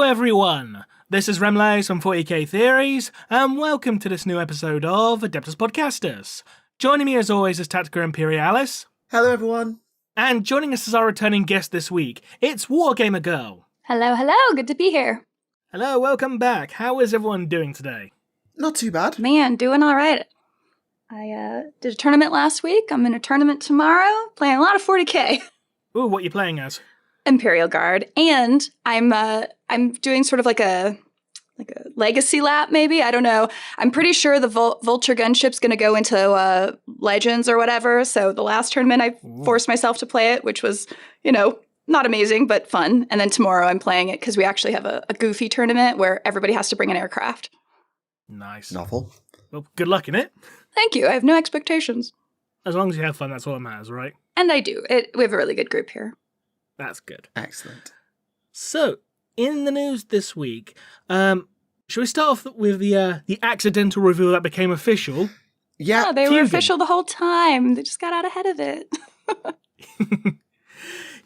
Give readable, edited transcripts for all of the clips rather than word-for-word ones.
everyone! This is Remleiz from 40k Theories, and welcome to this new episode of Adeptus Podcastus. Joining me as always is Tactica Imperialis. Hello everyone! And joining us as our returning guest this week, it's WarGamerGirl. Hello, good to be here. Hello, welcome back. How is everyone doing today? Not too bad. Man, doing all right. I did a tournament last week. I'm in a tournament tomorrow, playing a lot of 40k. Ooh, what are you playing as? Imperial Guard, and I'm doing sort of like a legacy lap, maybe. I don't know. I'm pretty sure the Vulture gunship's going to go into Legends or whatever. So the last tournament, I forced myself to play it, which was, not amazing but fun. And then tomorrow I'm playing it because we actually have a goofy tournament where everybody has to bring an aircraft. Nice. Novel. Well, good luck in it. Thank you. I have no expectations. As long as you have fun, that's all that matters, right? And I do. We have a really good group here. That's good. Excellent. So, in the news this week, shall we start off with the accidental reveal that became official? Yeah, oh, they were Fuegan. official the whole time. They just got out ahead of it.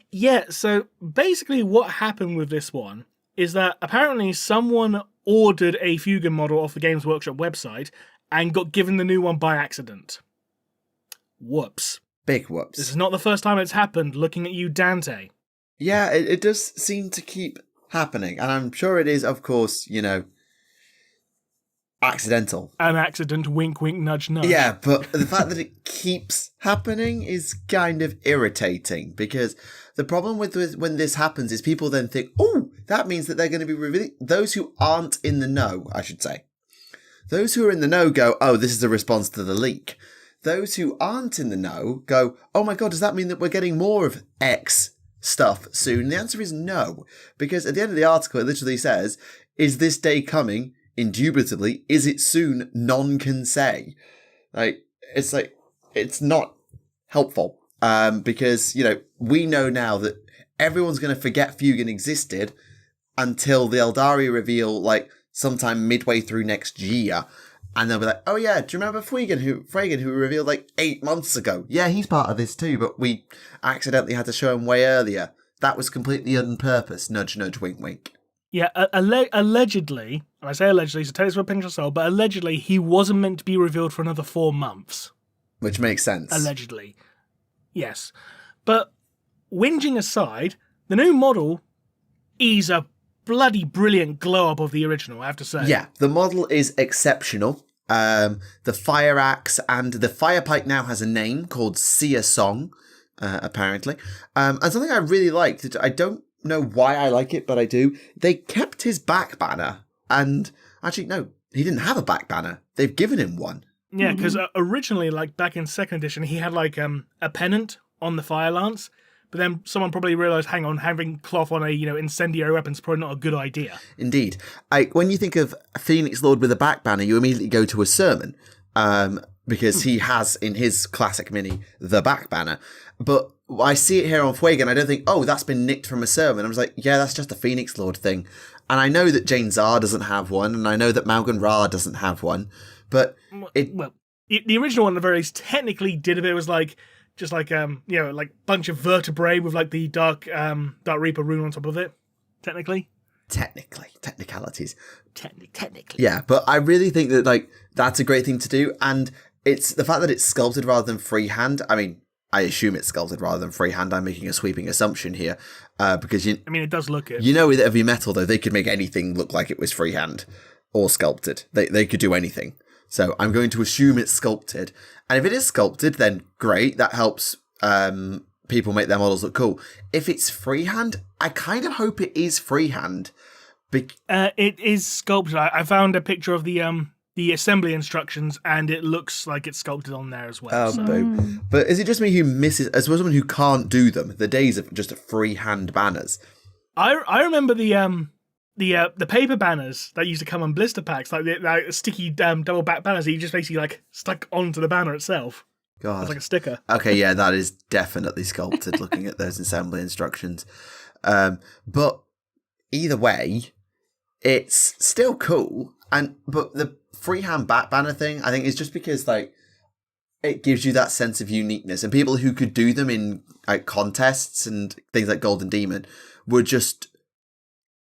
Yeah, so basically what happened with this one is that apparently someone ordered a Fuegan model off the Games Workshop website and got given the new one by accident. Whoops. Big whoops. This is not the first time it's happened, looking at you, Dante. Yeah, it does seem to keep happening. And I'm sure it is, of course, accidental. An accident, wink, wink, nudge, nudge. Yeah, but the fact that it keeps happening is kind of irritating. Because the problem with when this happens is people then think, oh, that means that they're going to be revealing. Those who aren't in the know, I should say. Those who are in the know go, oh, this is a response to the leak. Those who aren't in the know go, oh my god, does that mean that we're getting more of X stuff soon? And the answer is no. Because at the end of the article, it literally says, is this day coming? Indubitably. Is it soon? None can say. It's not helpful. Because, we know now that everyone's going to forget Fuegan existed until the Eldari reveal, sometime midway through next year. And they'll be like, oh yeah, do you remember Fuegan who revealed 8 months ago? Yeah, he's part of this too, but we accidentally had to show him way earlier. That was completely on purpose. Nudge, nudge, wink, wink. Yeah, allegedly, and I say allegedly, so take this with a pinch of salt, but allegedly he wasn't meant to be revealed for another 4 months. Which makes sense. Allegedly. Yes. But whinging aside, the new model is a bloody brilliant glow-up of the original, I have to say. Yeah, the model is exceptional. The fire axe and the fire pike now has a name called Seer Song, apparently. And something I really liked, I don't know why I like it, but I do. They kept his back banner. And actually, no, he didn't have a back banner. They've given him one. Yeah, because originally, back in 2nd edition, he had a pennant on the fire lance. But then someone probably realised, hang on, having cloth on a, incendiary weapon is probably not a good idea. Indeed. When you think of Phoenix Lord with a back banner, you immediately go to a sermon, because he has, in his classic mini, the back banner. But I see it here on Fuegan, I don't think, oh, that's been nicked from a sermon. I was like, yeah, that's just a Phoenix Lord thing. And I know that Jane Zar doesn't have one, and I know that Malgan Ra doesn't have one, but the original one, at the very least, technically did a bit. It was bunch of vertebrae with the Dark Reaper rune on top of it. Technicalities. Technically. Yeah, but I really think that that's a great thing to do, and it's the fact that it's sculpted rather than freehand. I mean, I assume it's sculpted rather than freehand. I'm making a sweeping assumption here, because it does look it. With heavy metal though, they could make anything look like it was freehand or sculpted. They could do anything. So I'm going to assume it's sculpted. And if it is sculpted, then great. That helps people make their models look cool. If it's freehand, I kind of hope it is freehand. It is sculpted. I found a picture of the assembly instructions, and it looks like it's sculpted on there as well. Oh, boo. But is it just me who misses, as well as someone who can't do them, the days of just freehand banners? I remember the paper banners that used to come on blister packs, the sticky double back banners that you just basically stuck onto the banner itself. God. It's like a sticker. Okay, yeah, that is definitely sculpted looking at those assembly instructions. But either way, it's still cool. But the freehand back banner thing, I think, is just because it gives you that sense of uniqueness, and people who could do them in contests and things like Golden Demon were just,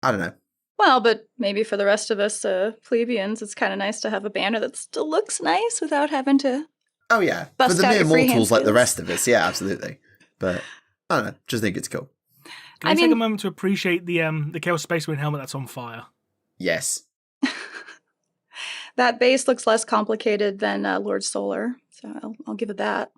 I don't know. Well, but maybe for the rest of us plebeians, it's kind of nice to have a banner that still looks nice without having to. Oh yeah, Bust for the out mere your freehand mortals like the skills. rest of us, yeah, absolutely. But I don't know, just think it's cool. Can I take a moment to appreciate the Chaos Space Marine helmet that's on fire? Yes. That base looks less complicated than Lord Solar, so I'll give it that.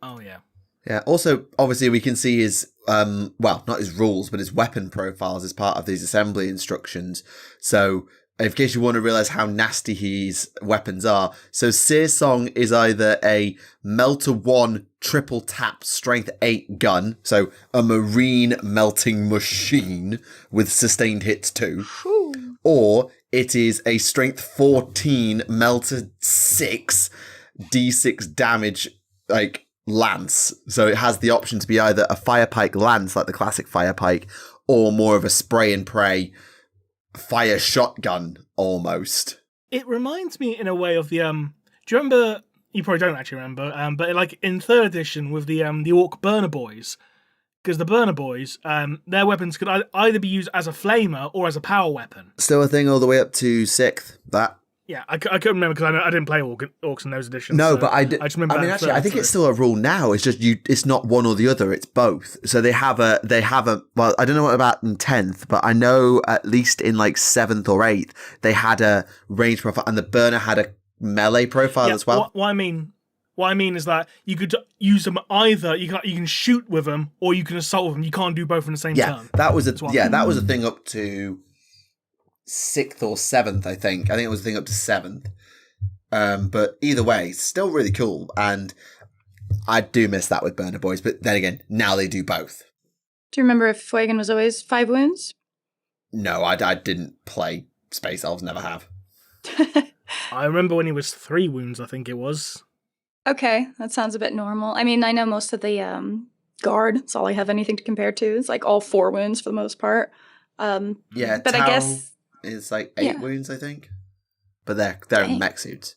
Oh yeah. Yeah, also, obviously, we can see his, well, not his rules, but his weapon profiles as part of these assembly instructions. So, in case you want to realise how nasty his weapons are, so Seer Song is either a Melter 1 triple tap strength 8 gun, so a marine melting machine with sustained hits too, or it is a strength 14 Melter 6 d6 damage, like, lance. So it has the option to be either a fire pike lance like the classic fire pike, or more of a spray and pray fire shotgun almost. It reminds me in a way of the do you remember, you probably don't actually remember, but like in 3rd edition with the Orc Burner Boys, because the Burner Boys, their weapons could either be used as a flamer or as a power weapon. Still a thing all the way up to 6th, that. Yeah, I couldn't remember because I didn't play Orcs in those editions. No, so but I did. I just remember. I mean, actually, I think it's still a rule now. It's just it's not one or the other. It's both. So they have a. Well, I don't know what about in 10th, but I know at least in like 7th or 8th they had a range profile, and the burner had a melee profile as well. What I mean is that you could use them either. You can shoot with them or you can assault with them. You can't do both in the same turn. That was that was a thing up to 6th or 7th, I think. I think it was a thing up to 7th. But either way, still really cool. And I do miss that with Burner Boys. But then again, now they do both. Do you remember if Fuegan was always 5 wounds? No, I didn't play Space Elves, never have. I remember when he was 3 wounds, I think it was. Okay, that sounds a bit normal. I mean, I know most of the guard. That's all I have anything to compare to. It's like all 4 wounds for the most part. Yeah, but I guess it's like 8 wounds, I think. But they're in mech suits.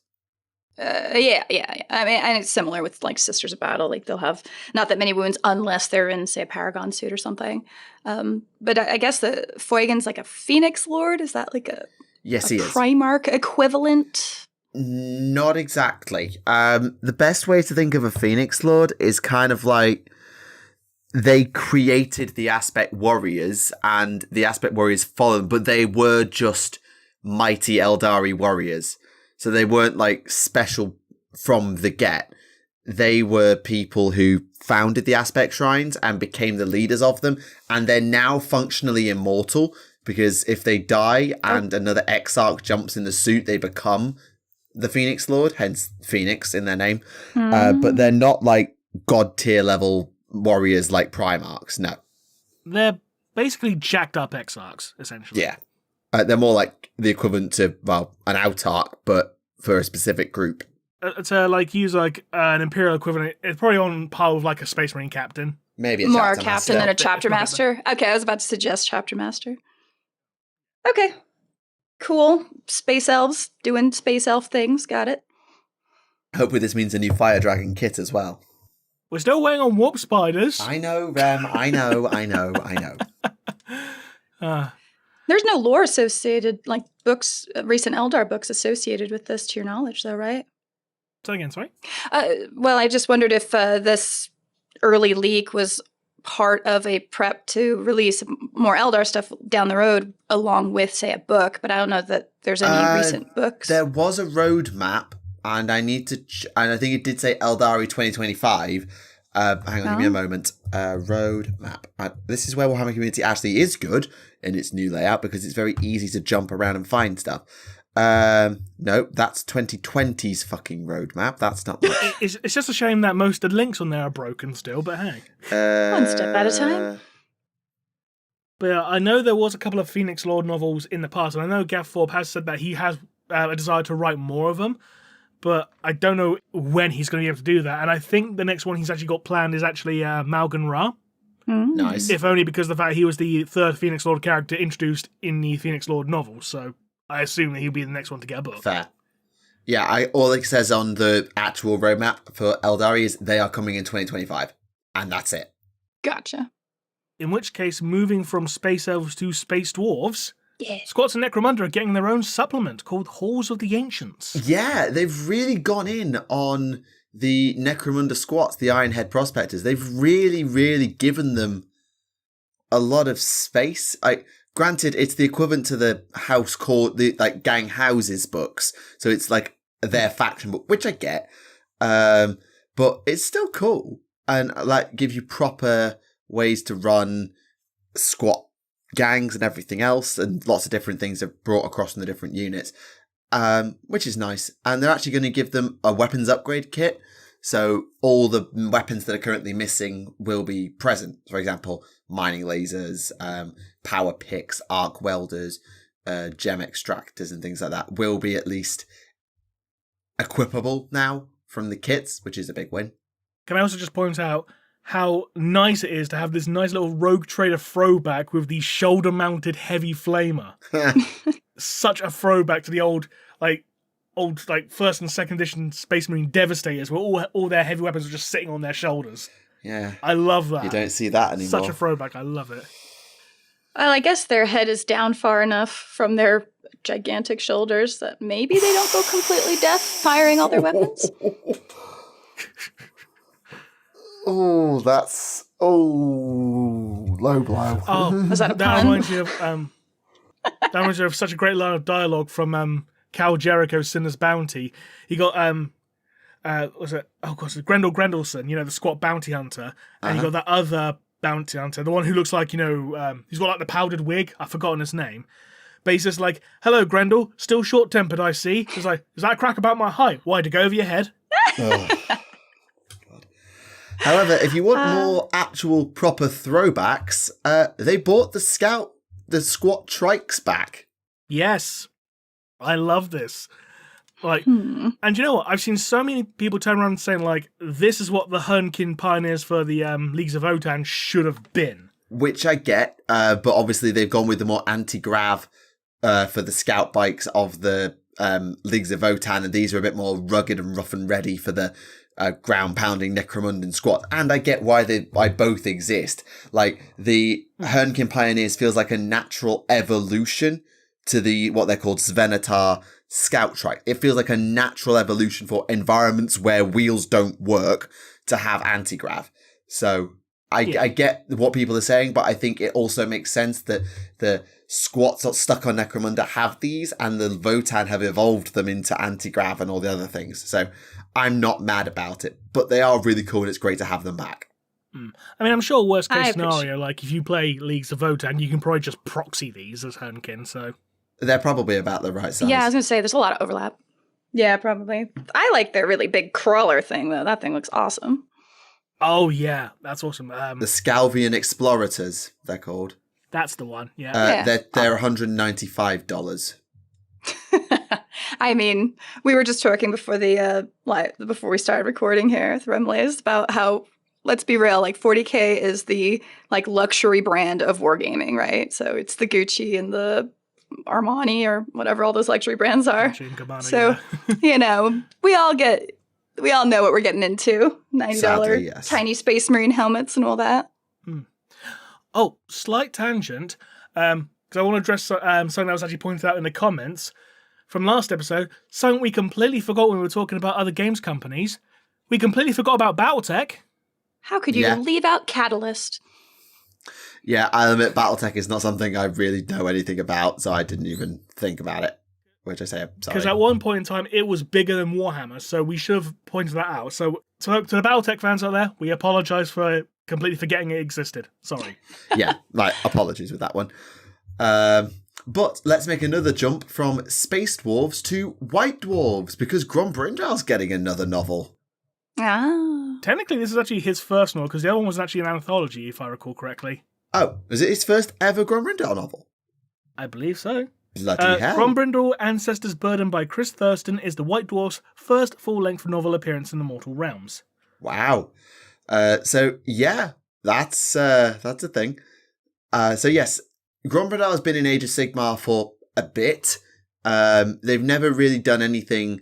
Yeah. I mean, and it's similar with like Sisters of Battle. Like they'll have not that many wounds unless they're in, say, a Paragon suit or something. But I guess the Fuegan's like a Phoenix Lord. Is that like a he is Primarch equivalent? Not exactly. The best way to think of a Phoenix Lord is kind of like they created the Aspect Warriors, and the Aspect Warriors followed, but they were just mighty Eldari warriors. So they weren't like special from the get. They were people who founded the Aspect Shrines and became the leaders of them, and they're now functionally immortal, because if they die and another Exarch jumps in the suit, they become the Phoenix Lord, hence Phoenix in their name. But they're not like god tier level warriors like Primarchs, no. They're basically jacked up Exarchs, essentially. Yeah. They're more like the equivalent to, well, an Autarch, but for a specific group. To like use like an Imperial equivalent, it's probably on par with like a Space Marine captain. Maybe a More chapter captain master. than a chapter master. Okay, I was about to suggest chapter master. Okay. Cool. Space elves doing space elf things. Got it. Hopefully this means a new Fire Dragon kit as well. We're still waiting on warp spiders. I know, Rem. I know. There's no lore associated, like books, recent Eldar books associated with this to your knowledge, though, right? Say again, sorry? Well, I just wondered if this early leak was part of a prep to release more Eldar stuff down the road, along with, say, a book. But I don't know that there's any recent books. There was a roadmap, and I need to, and I think it did say Eldari 2025. Hang on, give me a moment. Roadmap. This is where Warhammer Community actually is good in its new layout, because it's very easy to jump around and find stuff. No, that's 2020's fucking roadmap. That's not much. It's just a shame that most of the links on there are broken still, but hey. One step at a time. But I know there was a couple of Phoenix Lord novels in the past, and I know Gav Thorpe has said that he has a desire to write more of them, but I don't know when he's going to be able to do that. And I think the next one he's actually got planned is actually Malgan Ra. Nice. If only because of the fact he was the 3rd Phoenix Lord character introduced in the Phoenix Lord novel, so I assume that he'll be the next one to get a book. Fair. Yeah, all it says on the actual roadmap for Eldari is they are coming in 2025. And that's it. Gotcha. In which case, moving from space elves to space dwarves, Yeah. Squats and Necromunda are getting their own supplement called Halls of the Ancients. Yeah, they've really gone in on the Necromunda squats, the Ironhead prospectors. They've really, really given them a lot of space. Granted, it's the equivalent to the house called the Gang Houses books, so it's like their faction book, which I get, but it's still cool and like gives you proper ways to run squat gangs and everything else, and lots of different things are brought across from the different units, which is nice. And they're actually going to give them a weapons upgrade kit, so all the weapons that are currently missing will be present. For example, mining lasers, power picks, arc welders, gem extractors and things like that will be at least equipable now from the kits, which is a big win. Can I also just point out how nice it is to have this nice little Rogue Trader throwback with the shoulder-mounted heavy flamer. Such a throwback to the old first and second edition Space Marine Devastators, where all their heavy weapons are just sitting on their shoulders. Yeah. I love that. You don't see that anymore. Such a throwback. I love it. Well, I guess their head is down far enough from their gigantic shoulders that maybe they don't go completely deaf firing all their weapons. Oh, that's low blow. Oh, Was that a that pun? reminds me of such a great line of dialogue from Cal Jericho's Sinner's Bounty. He got Grendelson, the squat bounty hunter, and he got that other bounty hunter, the one who looks like, he's got like the powdered wig. I've forgotten his name. But he's just like, "Hello, Grendel. Still short-tempered, I see." He's like, "Is that a crack about my height? Why, to go over your head?" Oh. However, if you want more actual proper throwbacks, they bought the squat trikes back. Yes. I love this. And you know what? I've seen so many people turn around saying, like, this is what the Hernkin Pioneers for the Leagues of Otan should have been. Which I get, but obviously they've gone with the more anti-grav for the scout bikes of the Leagues of Otan, and these are a bit more rugged and rough and ready for the ground-pounding Necromundan squat. And I get why both exist. Like, the Hernkin Pioneers feels like a natural evolution to what they're called Svenatar Scout Trike. It feels like a natural evolution for environments where wheels don't work to have anti-grav. So I get what people are saying, but I think it also makes sense that the squats that stuck on Necromunda have these, and the Votan have evolved them into anti-grav and all the other things. So I'm not mad about it, but they are really cool and it's great to have them back. I mean, I'm sure worst case scenario, like if you play Leagues of Votan, you can probably just proxy these as Hernkin, so... They're probably about the right size. Yeah, I was going to say, there's a lot of overlap. Yeah, probably. I like their really big crawler thing, though. That thing looks awesome. Oh, yeah. That's awesome. The Scalvian Explorators, they're called. That's the one, yeah. They're $195. I mean, we were just talking before before we started recording here with Remleiz about how, let's be real, like 40K is the like luxury brand of wargaming, right? So it's the Gucci and the Armani or whatever all those luxury brands are. Gabbana, so, we all know what we're getting into. $90 Sadly, yes. Tiny Space Marine helmets and all that. Oh, slight tangent, because I want to address something that was actually pointed out in the comments from last episode, something we completely forgot when we were talking about other games companies. We completely forgot about Battletech. How could you leave out Catalyst? Yeah, I'll admit Battletech is not something I really know anything about, so I didn't even think about it. Which I say, I'm sorry. Because at one point in time, it was bigger than Warhammer, so we should have pointed that out. So to the Battletech fans out there, we apologise for completely forgetting it existed. Sorry. Yeah, apologies with that one. But let's make another jump from Space Dwarves to White Dwarves, because Grom Bindal's getting another novel. Ah. Technically, this is actually his first novel, because the other one was actually an anthology, if I recall correctly. Oh, is it his first ever Grom Bindal novel? I believe so. Bloody hell. Grom Bindal, Ancestors Burden by Chris Thurston is the White Dwarf's first full-length novel appearance in the Mortal Realms. Wow. So, yeah, that's a thing. So, yes, Grom Bindal has been in Age of Sigmar for a bit. They've never really done anything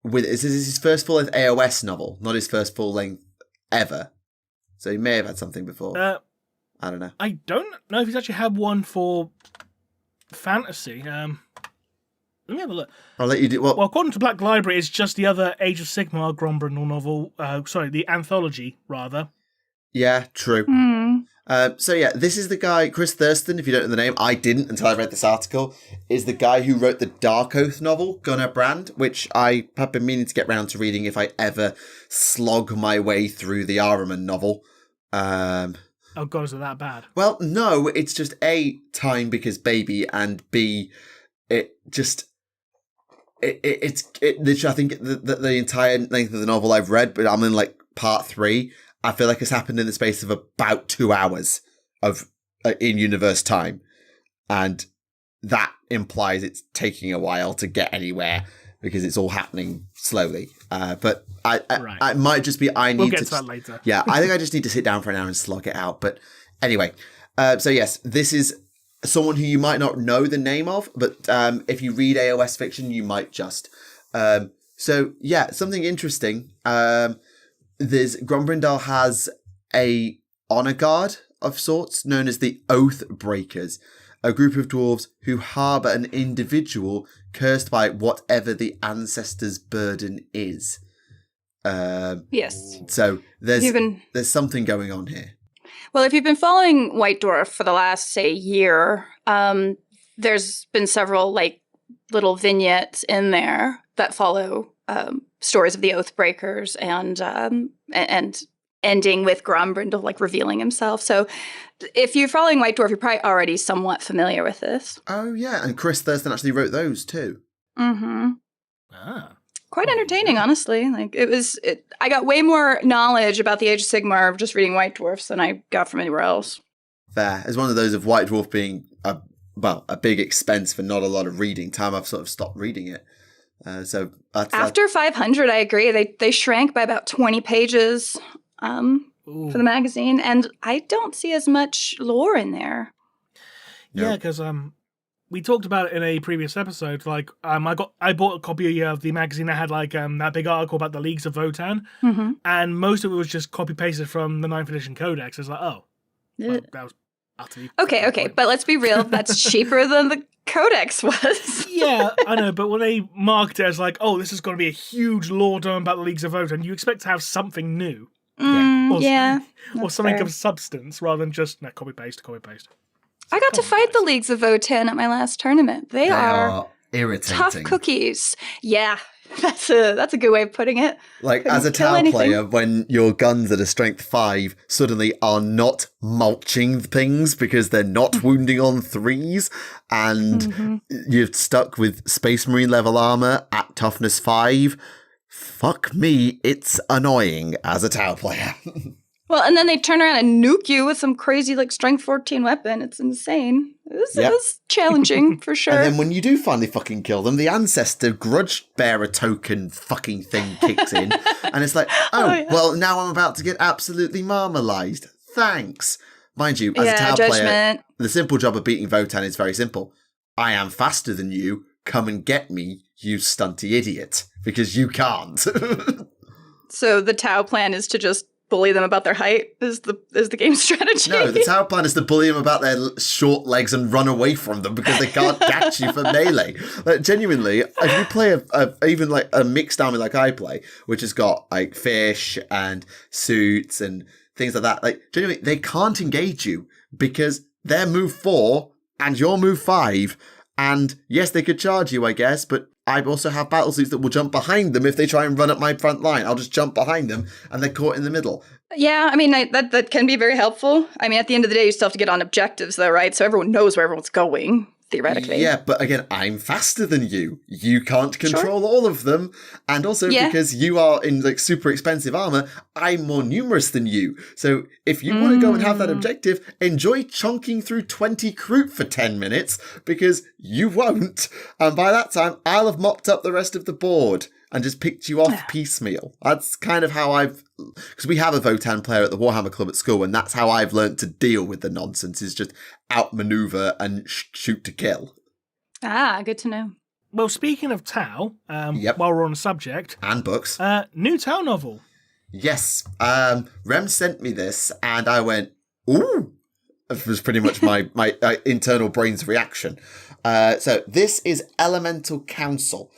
with it. This is his first full-length AOS novel, not his first full-length ever. So he may have had something before. I don't know. I don't know if he's actually had one for fantasy. Let me have a look. I'll let you do. Well, according to Black Library, it's just the other Age of Sigmar Grom Bindal novel. The anthology, rather. Yeah, true. So yeah, this is the guy, Chris Thurston, if you don't know the name, I didn't until I read this article, is the guy who wrote the Dark Oath novel, Gunnar Brand, which I have been meaning to get round to reading if I ever slog my way through the Ahriman novel. Oh god, is it that bad? Well, no, it's just A, time because baby, and B, it just... It's literally, I think the entire length of the novel I've read, but I'm in like part 3. I feel like it's happened in the space of about 2 hours of in-universe time. And that implies it's taking a while to get anywhere because it's all happening slowly. But I might just be, we'll get to that later. Yeah, I think I just need to sit down for an hour and slog it out. But anyway, so yes, this is someone who you might not know the name of, but if you read AOS fiction, you might just. So yeah, something interesting. Grom Bindal has a honor guard of sorts known as the Oath Breakers, a group of dwarves who harbour an individual cursed by whatever the ancestors' burden is. Yes. So there's something going on here. Well, if you've been following White Dwarf for the last, say, year, there's been several like little vignettes in there that follow stories of the Oathbreakers and ending with Grom Bindal like revealing himself. So if you're following White Dwarf, you're probably already somewhat familiar with this. Oh yeah, and Chris Thurston actually wrote those too. Mm-hmm. Ah. Quite entertaining, honestly. Like I got way more knowledge about the Age of Sigmar just reading White Dwarfs than I got from anywhere else. Fair. It's one of those of White Dwarf being a big expense for not a lot of reading time. I've sort of stopped reading it. So after 500, I agree. They shrank by about 20 pages for the magazine, and I don't see as much lore in there. Yeah, because we talked about it in a previous episode. Like, I bought a copy of the magazine that had like that big article about the Leagues of Votann, and most of it was just copy pasted from the 9th edition Codex. It's like, well, that was utterly okay, but let's be real. That's cheaper than the Codex was. Yeah, I know, but when they market it as like, oh, this is going to be a huge lore done about the Leagues of Votann, you expect to have something new. Or something fair. of substance rather than just copy paste. I got to fight the Leagues of Votann at my last tournament. They are irritating. tough cookies. Yeah, that's a good way of putting it. Like, as a Tau player, when your guns at a strength 5 suddenly are not mulching things because they're not wounding on 3s, and you're stuck with Space Marine level armor at toughness 5, fuck me, it's annoying as a Tau player. Well, and then they turn around and nuke you with some crazy, like, strength 14 weapon. It's insane. It was challenging, for sure. And then when you do finally fucking kill them, the Ancestor grudge bearer token fucking thing kicks in. And it's like, well, now I'm about to get absolutely marmalized. Thanks. Mind you, as a Tau player, the simple job of beating Votann is very simple. I am faster than you. Come and get me, you stunty idiot. Because you can't. So the Tau plan is to just bully them about their height is the game strategy. No, the Tau plan is to bully them about their short legs and run away from them because they can't catch you for melee. Like, genuinely, if you play even like a mixed army like I play, which has got like fish and suits and things like that, like genuinely they can't engage you because they're move 4 and you're move 5. And yes, they could charge you, I guess, but I also have battle suits that will jump behind them if they try and run up my front line. I'll just jump behind them and they're caught in the middle. Yeah, I mean, that can be very helpful. I mean, at the end of the day, you still have to get on objectives though, right? So everyone knows where everyone's going, theoretically. Yeah, but again, I'm faster than you. You can't control all of them. And also because you are in like super expensive armor, I'm more numerous than you. So if you want to go and have that objective, enjoy chonking through 20 Kroot for 10 minutes because you won't. And by that time, I'll have mopped up the rest of the board and just picked you off piecemeal. That's kind of how because we have a Votann player at the Warhammer Club at school, and that's how I've learned to deal with the nonsense, is just outmaneuver and shoot to kill. Ah, good to know. Well, speaking of Tau, while we're on the subject... And books. New Tau novel. Yes. Rem sent me this, and I went, ooh. was pretty much my internal brain's reaction. So this is Elemental Council.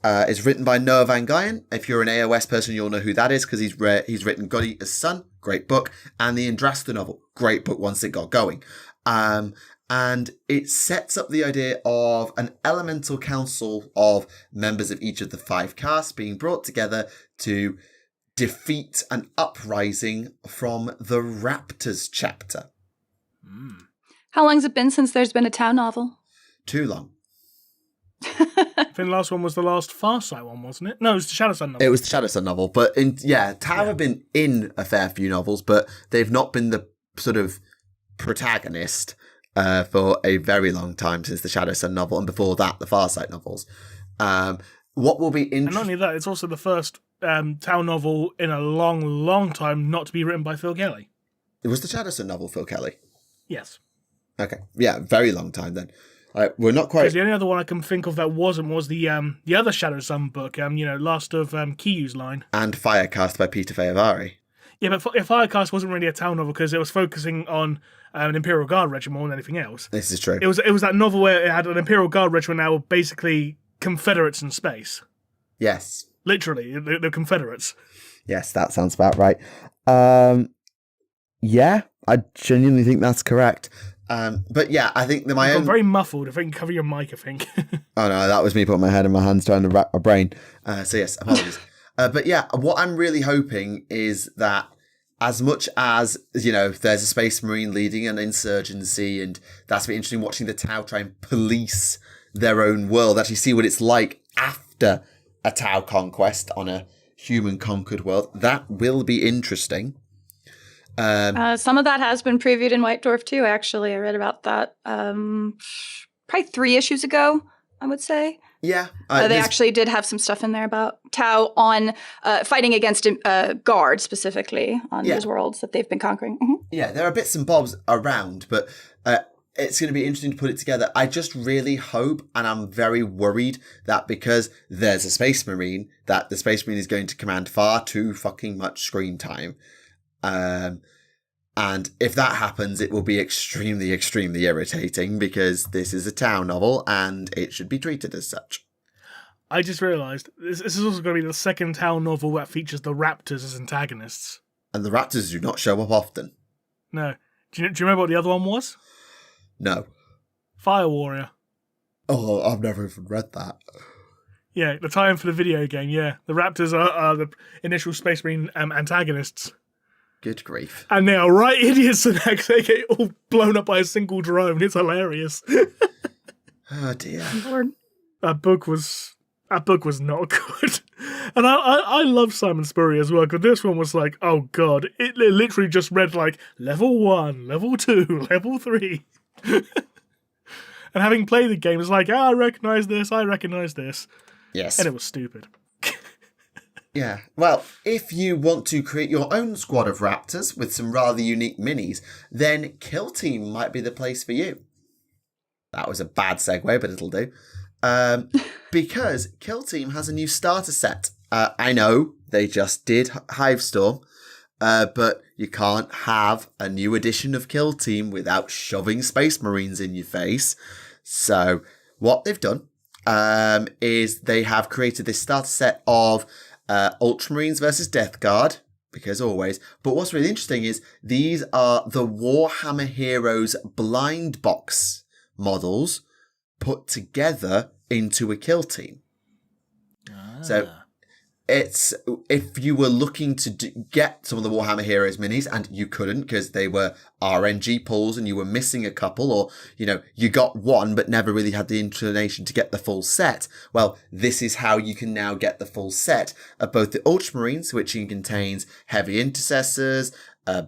It's written by Noah Van Guyen. If you're an AOS person, you'll know who that is because he's written God Eater's Son, great book, and the Andrasta novel, great book once it got going. And it sets up the idea of an elemental council of members of each of the 5 castes being brought together to defeat an uprising from the Raptors chapter. How long has it been since there's been a Tau novel? Too long. I think the last one was the last Farsight one, wasn't it? No, it was the Shadowsun novel. It was the Shadowsun novel, but Tau have been in a fair few novels, but they've not been the sort of protagonist for a very long time since the Shadowsun novel, and before that, the Farsight novels. What will be interesting... And not only that, it's also the first Tau novel in a long, long time not to be written by Phil Kelly. It was the Shadowsun novel, Phil Kelly? Yes. Okay, yeah, very long time then. We're not quite... Because the only other one I can think of that wasn't was the other Shadowsun book, Last of Kiyu's Line. And Firecast by Peter Faiavari. Yeah, but Firecast wasn't really a Tau novel because it was focusing on an Imperial Guard regiment more than anything else. This is true. It was that novel where it had an Imperial Guard regiment now basically Confederates in space. Yes. Literally, the Confederates. Yes, that sounds about right. Yeah, I genuinely think that's correct. But yeah, I think that my own... very muffled. If I can cover your mic, I think. Oh no, that was me putting my head in my hands trying to wrap my brain. So yes, apologies. But yeah, what I'm really hoping is that as much as, there's a Space Marine leading an insurgency, and that's been interesting watching the Tau try and police their own world, actually see what it's like after a Tau conquest on a human-conquered world. That will be interesting. Some of that has been previewed in White Dwarf too, actually. I read about that probably 3 issues ago, I would say. Yeah. They actually did have some stuff in there about Tau on fighting against Guard, specifically, on those worlds that they've been conquering. Mm-hmm. Yeah, there are bits and bobs around, but it's going to be interesting to put it together. I just really hope, and I'm very worried, that because there's a Space Marine, that the Space Marine is going to command far too fucking much screen time. And if that happens, it will be extremely, extremely irritating because this is a Tau novel and it should be treated as such. I just realised this is also going to be the second Tau novel that features the Raptors as antagonists. And the Raptors do not show up often. No. Do you remember what the other one was? No. Fire Warrior. Oh, I've never even read that. Yeah, the tie-in for the video game, yeah. The Raptors are the initial Space Marine antagonists. Good grief. And they are right idiots, and they get all blown up by a single drone. It's hilarious. Oh dear. Lord. That book was not good. And I love Simon Spurrier as well, because this one was like, oh god. It literally just read like, level 1, level 2, level 3. And having played the game, it's like, I recognise this. Yes. And it was stupid. Yeah, well, if you want to create your own squad of Raptors with some rather unique minis, then Killteam might be the place for you. That was a bad segue, but it'll do. Because Killteam has a new starter set. I know they just did Hivestorm, but you can't have a new edition of Killteam without shoving Space Marines in your face. So what they've done is they have created this starter set of Ultramarines versus Death Guard, because always. But what's really interesting is these are the Warhammer Heroes blind box models put together into a Killteam. So it's, if you were looking to get some of the Warhammer Heroes minis and you couldn't because they were RNG pulls and you were missing a couple, or, you got one but never really had the inclination to get the full set, well, this is how you can now get the full set of both the Ultramarines, which contains heavy intercessors,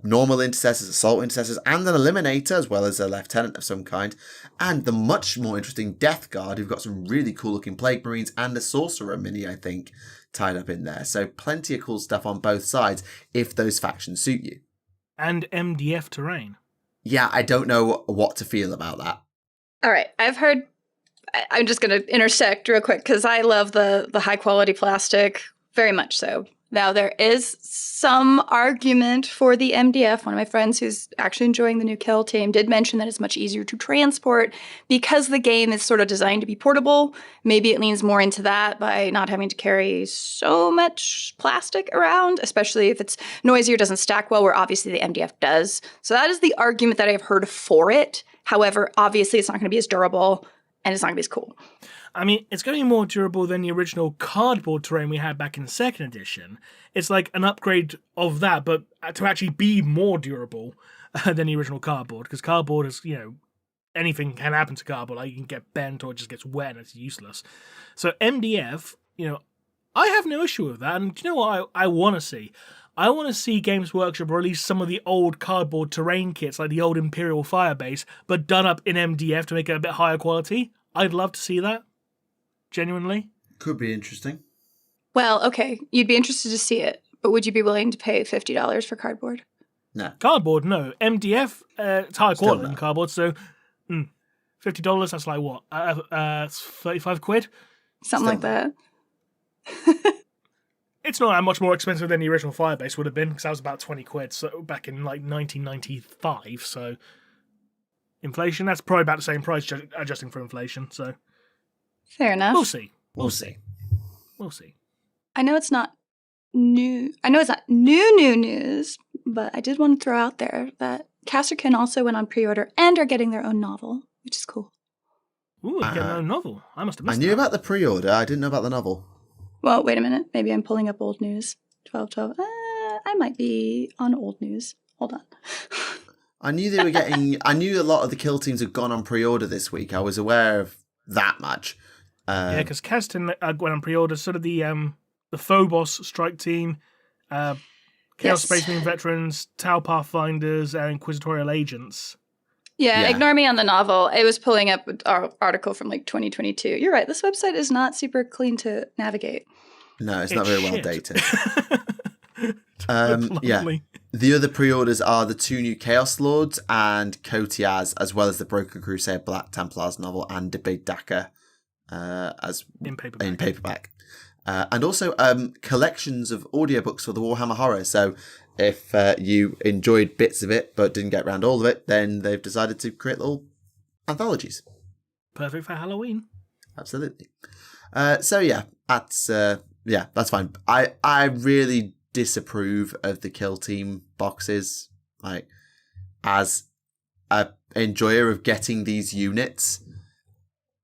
normal intercessors, assault intercessors, and an eliminator, as well as a lieutenant of some kind, and the much more interesting Death Guard, who've got some really cool looking Plague Marines and a Sorcerer mini, I think, tied up in there. So plenty of cool stuff on both sides if those factions suit you. And MDF terrain. Yeah, I don't know what to feel about that. All right, I've heard... I'm just going to intersect real quick because I love the high quality plastic, very much so. Now, there is some argument for the MDF. One of my friends who's actually enjoying the new Killteam did mention that it's much easier to transport because the game is sort of designed to be portable. Maybe it leans more into that by not having to carry so much plastic around, especially if it's noisier, doesn't stack well, where obviously the MDF does. So that is the argument that I've heard for it. However, obviously it's not going to be as durable and it's not going to be as cool. I mean, it's going to be more durable than the original cardboard terrain we had back in 2nd edition. It's like an upgrade of that, but to actually be more durable than the original cardboard, because cardboard is, anything can happen to cardboard. Like, you can get bent or it just gets wet and it's useless. So MDF, I have no issue with that. And do you know what I want to see? I want to see Games Workshop release some of the old cardboard terrain kits, like the old Imperial Firebase, but done up in MDF to make it a bit higher quality. I'd love to see that. Genuinely. Could be interesting. Well, okay, you'd be interested to see it, but would you be willing to pay $50 for cardboard? No. Cardboard, no. MDF, it's higher quality than cardboard, so $50, that's like what? 35 quid? Something like that. It's not that much more expensive than the original Firebase would have been, because that was about 20 quid so back in like 1995, so inflation, that's probably about the same price, adjusting for inflation, so... Fair enough. We'll see. We'll see. I know it's not new. I know it's not new news, but I did want to throw out there that Casterkin also went on pre-order and are getting their own novel, which is cool. Ooh, getting their own novel. I must have missed I knew about the pre-order. I didn't know about the novel. Well, wait a minute. Maybe I'm pulling up old news. 12. I might be on old news. Hold on. I knew they were getting... I knew a lot of the kill teams had gone on pre-order this week. I was aware of that much. Yeah, because Kastin went on pre-order. Sort of the Phobos strike team, Chaos Space Marine veterans, Tau Pathfinders, and Inquisitorial agents. Yeah, ignore me on the novel. I was pulling up our article from like 2022. You're right. This website is not super clean to navigate. No, it's not very well dated. Yeah. The other pre-orders are the 2 new Chaos Lords and Kotiaz, as well as the Broken Crusade Black Templars novel and Debate Daka. As in paperback. And also collections of audiobooks for the Warhammer Horror. So if you enjoyed bits of it but didn't get around all of it, then they've decided to create little anthologies. Perfect for Halloween. Absolutely. That's fine. I really disapprove of the Killteam boxes. Like, as a enjoyer of getting these units,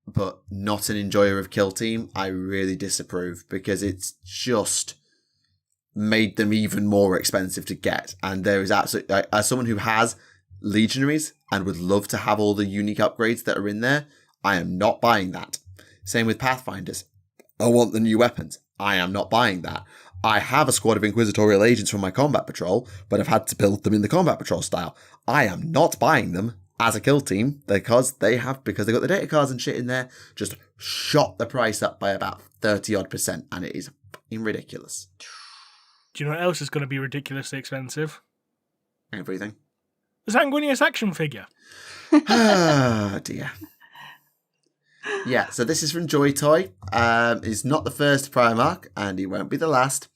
but not an enjoyer of Killteam, I really disapprove, because it's just made them even more expensive to get. And there is absolutely, as someone who has legionaries and would love to have all the unique upgrades that are in there, I am not buying that. Same with Pathfinders. I want the new weapons. I am not buying that. I have a squad of Inquisitorial agents from my combat patrol, but I've had to build them in the combat patrol style. I am not buying them as a kill team because they got the data cards and shit in there, just shot the price up by about 30% and it is fucking ridiculous. Do you know what else is going to be ridiculously expensive? Everything. The Sanguinius action figure. Oh dear. Yeah, so this is from Joy Toy. He's not the first Primarch and he won't be the last.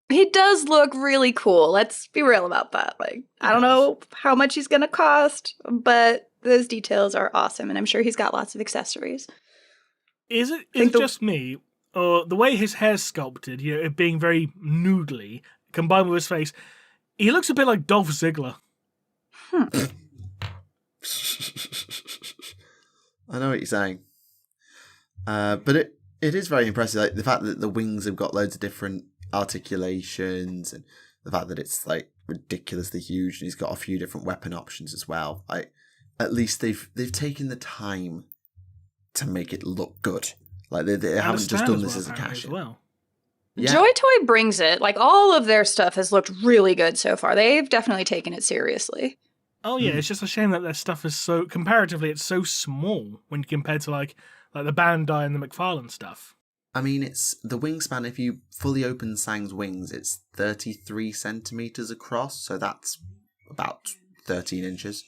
He does look really cool. Let's be real about that. Like, I don't know how much he's going to cost, but those details are awesome, and I'm sure he's got lots of accessories. Is it just me, or the way his hair's sculpted, it being very noodly, combined with his face, he looks a bit like Dolph Ziggler. I know what you're saying. But it is very impressive. Like, the fact that the wings have got loads of different articulations, and the fact that it's like ridiculously huge, and he's got a few different weapon options as well. Like, at least they've taken the time to make it look good. Like, they haven't just done this as a cash in. Well. Yeah. Joy Toy brings it. Like, all of their stuff has looked really good so far. They've definitely taken it seriously. Oh yeah, It's just a shame that their stuff is so, comparatively, it's so small when compared to like the Bandai and the McFarlane stuff. I mean, it's the wingspan. If you fully open Sang's wings, it's 33 centimeters across, so that's about 13 inches.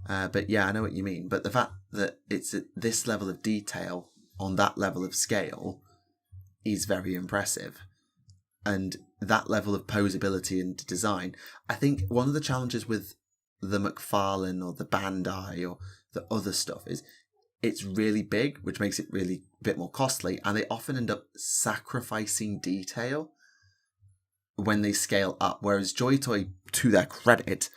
But yeah, I know what you mean. But the fact that it's at this level of detail on that level of scale is very impressive. And that level of posability and design, I think one of the challenges with the McFarlane or the Bandai or the other stuff is it's really big, which makes it really a bit more costly, and they often end up sacrificing detail when they scale up, whereas Joy Toy, to their credit,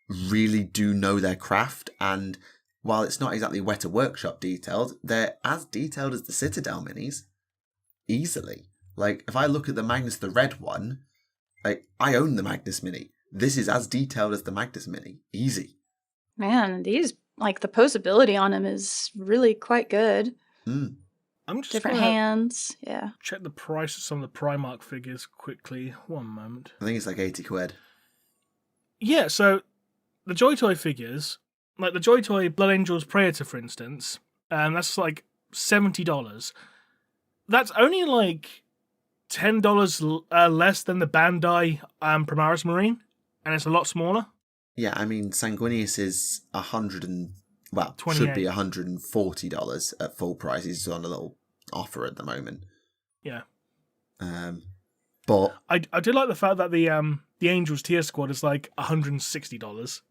really do know their craft, and while it's not exactly Weta Workshop detailed, they're as detailed as the Citadel minis, easily. Like, if I look at the Magnus the Red one, like, I own the Magnus mini. This is as detailed as the Magnus mini. Easy. Man, these, like, the posability on him is really quite good. I'm just Different gonna hands, yeah. check the price of some of the Primarch figures quickly. One moment. I think it's like 80 quid. Yeah, so the Joy Toy figures, like the Joy Toy Blood Angels Praetor, for instance, that's like $70. That's only like $10 less than the Bandai Primaris Marine, and it's a lot smaller. Yeah, I mean, Sanguinius is should be $140 at full price. He's on a little offer at the moment. Yeah. But I do like the fact that the Angels tier squad is like $160.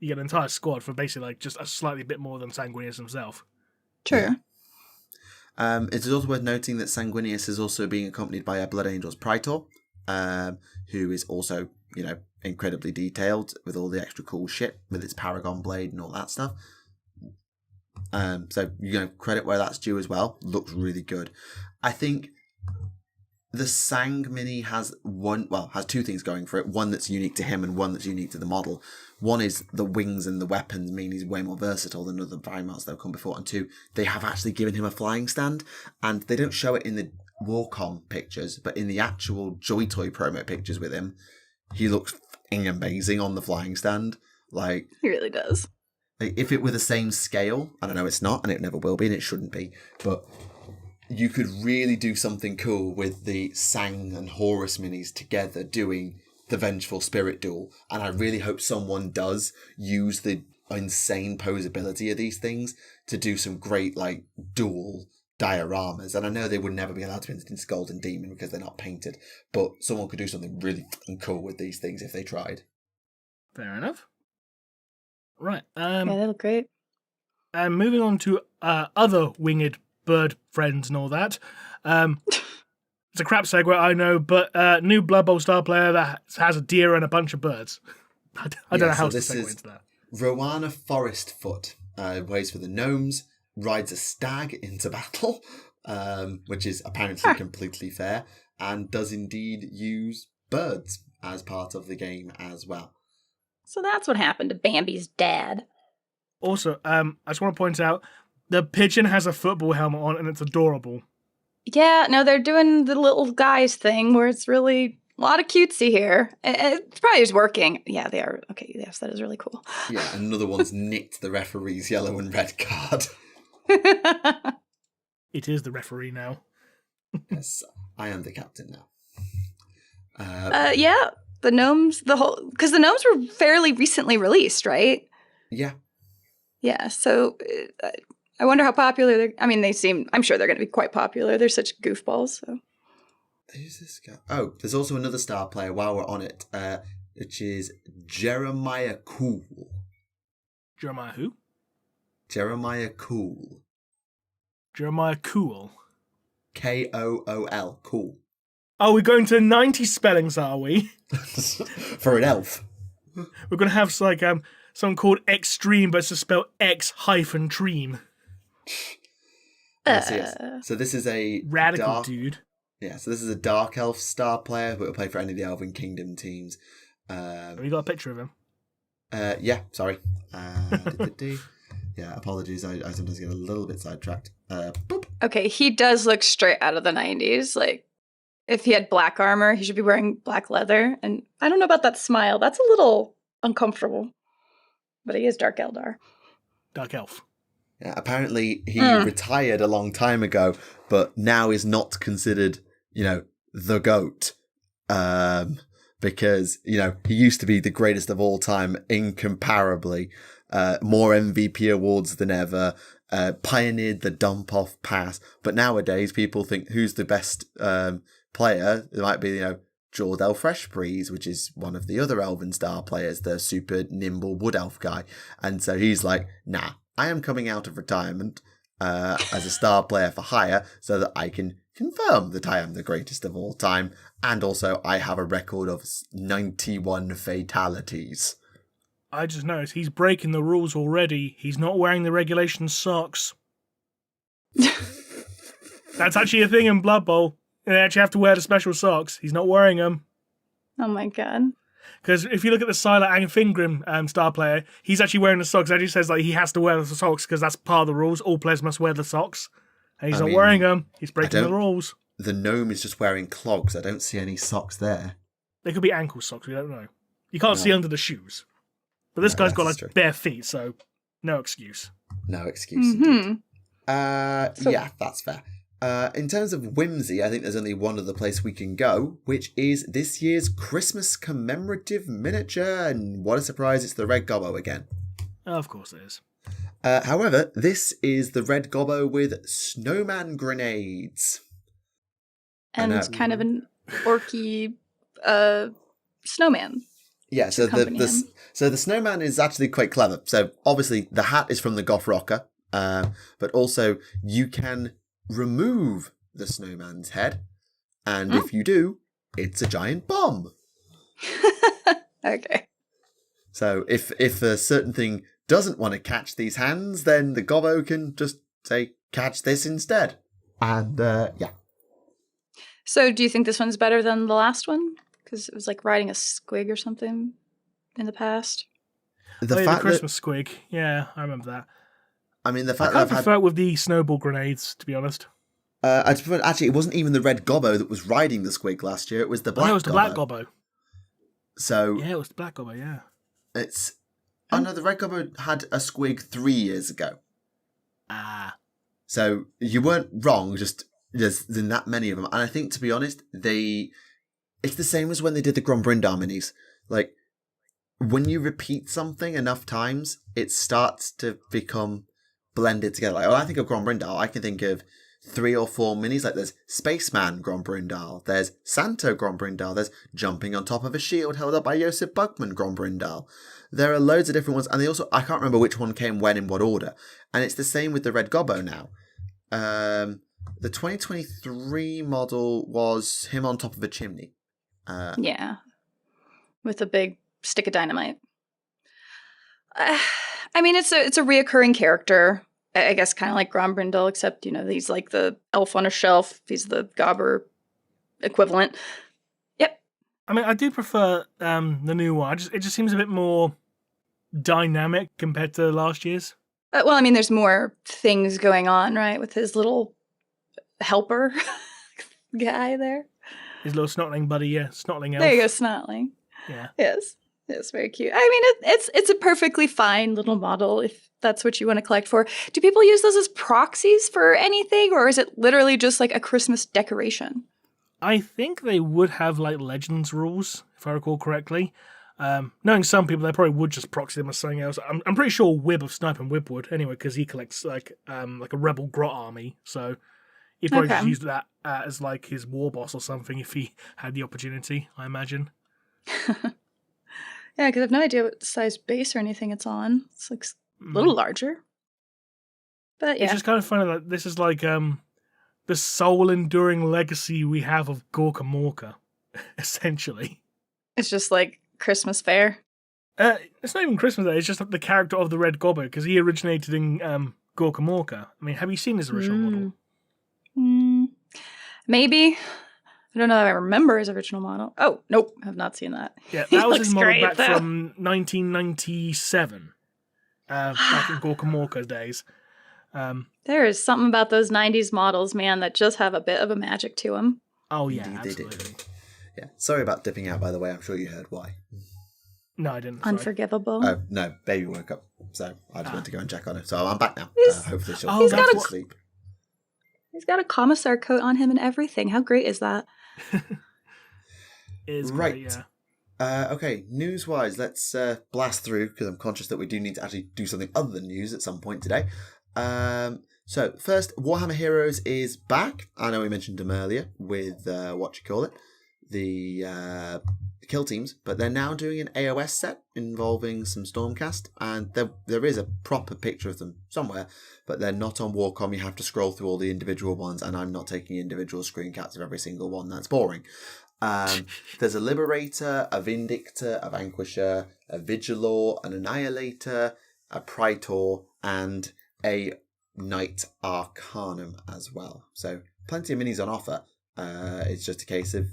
You get an entire squad for basically like just a slightly bit more than Sanguinius himself. True. Yeah. It is also worth noting that Sanguinius is also being accompanied by a Blood Angels Praetor, who is also, incredibly detailed with all the extra cool shit with its Paragon blade and all that stuff. So, credit where that's due as well. Looks really good. I think the Sang Mini has two things going for it. One that's unique to him and one that's unique to the model. One is the wings and the weapons mean he's way more versatile than other Primarchs that have come before. And two, they have actually given him a flying stand. And they don't show it in the Warcom pictures, but in the actual Joy Toy promo pictures with him, he looks fucking amazing on the flying stand. Like, He really does. like, if it were the same scale, I don't know, it's not, and it never will be, and it shouldn't be, but you could really do something cool with the Sang and Horus minis together doing the Vengeful Spirit duel, and I really hope someone does use the insane posability of these things to do some great, like, dual dioramas. And I know they would never be allowed to instance Golden Demon because they're not painted, but someone could do something really fucking cool with these things if they tried. Fair enough. Right. Yeah, they look great. And moving on to other winged bird friends and all that. It's a crap segue, I know, but new Blood Bowl star player that has a deer and a bunch of birds. I don't know how to segue into that. Rowana Forestfoot waits for the Gnomes, rides a stag into battle, which is apparently completely fair, and does indeed use birds as part of the game as well. So that's what happened to Bambi's dad. Also, I just want to point out, the pigeon has a football helmet on and it's adorable. Yeah, no, they're doing the little guys thing where it's really a lot of cutesy here. It probably is working. Yeah, they are. Okay, yes, that is really cool. Yeah, another one's nicked the referee's yellow and red card. It is the referee now. Yes, I am the captain now. Yeah, the Gnomes, because the Gnomes were fairly recently released, right? Yeah. Yeah, so I wonder how popular I'm sure they're going to be quite popular. They're such goofballs, so. Who's this guy? Oh, there's also another star player while we're on it, which is Jeremiah Cool. Jeremiah who? Jeremiah Cool. Jeremiah Cool. Kool. Cool. Oh, we're going to 90 spellings, are we? For an elf. We're going to have something called Extreme, but it's to spell X-Dream. Yes. So this is a radical dude. Yeah, so this is a Dark Elf star player who will play for any of the Elven Kingdom teams. Have you got a picture of him? Yeah, sorry. Yeah, apologies. I sometimes get a little bit sidetracked. Boop. Okay, he does look straight out of the 90s. Like, if he had black armor, he should be wearing black leather. And I don't know about that smile. That's a little uncomfortable. But he is Dark Eldar. Dark Elf. Yeah, apparently he retired a long time ago, but now is not considered, the GOAT. Because, he used to be the greatest of all time, incomparably. More MVP awards than ever. pioneered the dump-off pass. But nowadays, people think who's the best player? It might be, Jordel Freshbreeze, which is one of the other Elven Star players, the super nimble Wood Elf guy. And so he's like, nah, I am coming out of retirement as a star player for hire so that I can confirm that I am the greatest of all time. And also, I have a record of 91 fatalities. I just noticed he's breaking the rules already. He's not wearing the regulation socks. That's actually a thing in Blood Bowl. They actually have to wear the special socks. He's not wearing them. Oh my god. Because if you look at the Sylar and Fingrim star player, he's actually wearing the socks. It actually says he has to wear the socks because that's part of the rules. All players must wear the socks. And he's not wearing them. He's breaking the rules. The gnome is just wearing clogs. I don't see any socks there. They could be ankle socks. We don't know. You can't see under the shoes. But this guy's got bare feet, so no excuse. No excuse. Indeed. Yeah, that's fair. In terms of whimsy, I think there's only one other place we can go, which is this year's Christmas commemorative miniature. And what a surprise, it's the Red Gobbo again. Of course it is. However, this is the Red Gobbo with snowman grenades. And it's kind of an orky snowman. Yeah, so the snowman is actually quite clever. So obviously the hat is from the Goth Rocker, but also you can remove the snowman's head, and if you do, it's a giant bomb. Okay. So if a certain thing doesn't want to catch these hands, then the Gobbo can just say, catch this instead. And yeah. So do you think this one's better than the last one? Because it was like riding a squig or something in the past. The Christmas squig. Yeah, I remember that. I mean, the fact I prefer it with the snowball grenades, to be honest. Actually, it wasn't even the Red Gobbo that was riding the squig last year. It was the Black Gobbo. No, it was the Black Gobbo. So yeah, it was the Black Gobbo, yeah. It's... Oh, no, the Red Gobbo had a squig 3 years ago. Ah. So you weren't wrong, just there's that many of them. And I think, to be honest, it's the same as when they did the Grom Bindal minis. Like, when you repeat something enough times, it starts to become blended together. Like, when I think of Grom Bindal, I can think of 3 or 4 minis. Like, there's Spaceman Grom Bindal, there's Santo Grom Bindal, there's Jumping on Top of a Shield held up by Josip Bugman Grom Bindal. There are loads of different ones, and they also, I can't remember which one came when in what order. And it's the same with the Red Gobbo now. The 2023 model was him on top of a chimney. Yeah. With a big stick of dynamite. I mean, it's a reoccurring character. I guess kind of like Grom Bindal, except, he's like the elf on a shelf. He's the Gobber equivalent. Yep. I mean, I do prefer the new one. It just seems a bit more dynamic compared to last year's. Well, I mean, there's more things going on, right, with his little helper guy there. His little snotling buddy, yeah, snotling elf. There you go, snotling. Yeah. Yes, it's very cute. I mean, it's a perfectly fine little model if that's what you want to collect for. Do people use those as proxies for anything, or is it literally just like a Christmas decoration? I think they would have like Legends rules, if I recall correctly. Knowing some people, they probably would just proxy them as something else. I'm pretty sure Wib of Snipe and Wib would, anyway, because he collects like a Rebel Grot army, so he'd probably just use that as like his war boss or something if he had the opportunity, I imagine. Yeah, because I have no idea what size base or anything it's on. It's like a little larger. But yeah. It's just kind of funny that this is like the soul-enduring legacy we have of Gorka Morka, essentially. It's just like Christmas fare. It's not even Christmas Day, it's just the character of the Red Gobbo, because he originated in Gorka Morka. I mean, have you seen his original model? Maybe. I don't know if I remember his original model. Oh, nope, I have not seen that. Yeah, that was his model back from 1997. Back in Gorka Morka days. There is something about those 90s models, man, that just have a bit of a magic to them. Oh, yeah, Indeed, absolutely. they do. Yeah, sorry about dipping out, by the way. I'm sure you heard why. No, I didn't. Unforgivable. Oh, no, baby woke up, so I just went to go and check on her. So I'm back now. Hopefully she'll he's got sleep. He's got a commissar coat on him and everything. How great is that? Is right. Great, yeah. Okay, news-wise, let's blast through, because I'm conscious that we do need to actually do something other than news at some point today. So first, Warhammer Heroes is back. I know we mentioned them earlier with the kill teams, but they're now doing an AOS set involving some Stormcast, and there is a proper picture of them somewhere, but they're not on Warcom. You have to scroll through all the individual ones, and I'm not taking individual screen caps of every single one. That's boring. There's a Liberator, a Vindictor, a Vanquisher, a Vigilor, an Annihilator, a Praetor, and a Knight Arcanum as well. So plenty of minis on offer. It's just a case of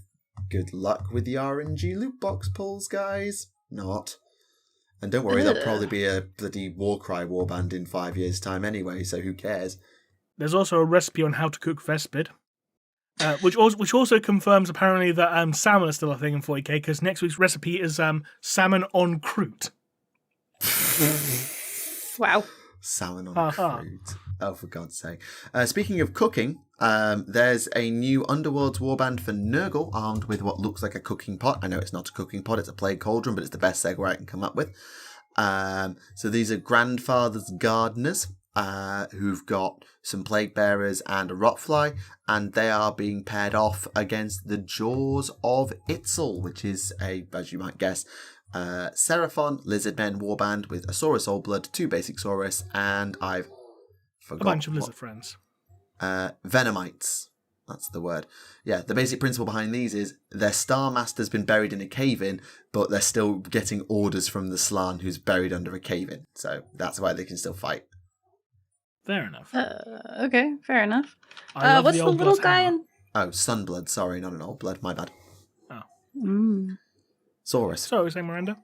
good luck with the RNG loot box pulls, guys. Not. And don't worry, there'll probably be a bloody Warcry warband in 5 years' time anyway, so who cares? There's also a recipe on how to cook Vespid, which also confirms apparently that salmon is still a thing in 40k, because next week's recipe is salmon on croûte. Wow. Salmon on croûte. Oh, for God's sake. Speaking of cooking, there's a new Underworlds Warband for Nurgle, armed with what looks like a cooking pot. I know it's not a cooking pot, it's a plague cauldron, but it's the best segue I can come up with. So these are Grandfather's Gardeners, who've got some Plague Bearers and a Rotfly, and they are being paired off against the Jaws of Itzel, which is as you might guess, Seraphon Lizardmen Warband with a Saurus Oldblood, 2 basic Saurus, and I've forgotten a bunch of lizard friends. Venomites. That's the word. Yeah, the basic principle behind these is their Star Master's been buried in a cave-in, but they're still getting orders from the Slann who's buried under a cave-in. So that's why they can still fight. Fair enough. Okay, fair enough. What's the little guy in... Oh, Sunblood. Sorry, not an Old Blood. My bad. Oh. Saurus. Sorry, saying Miranda?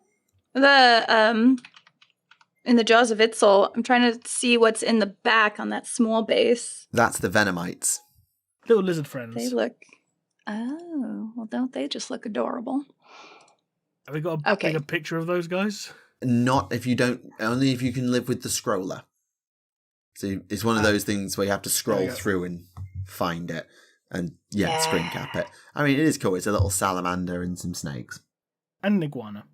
In the Jaws of Itzel, I'm trying to see what's in the back on that small base. That's the Venomites. Little lizard friends. They look... Oh, well, don't they just look adorable? Have we got a bigger picture of those guys? Not if you don't... Only if you can live with the scroller. So it's one of those things where you have to scroll through and find it. And, screen cap it. I mean, it is cool. It's a little salamander and some snakes. And an iguana.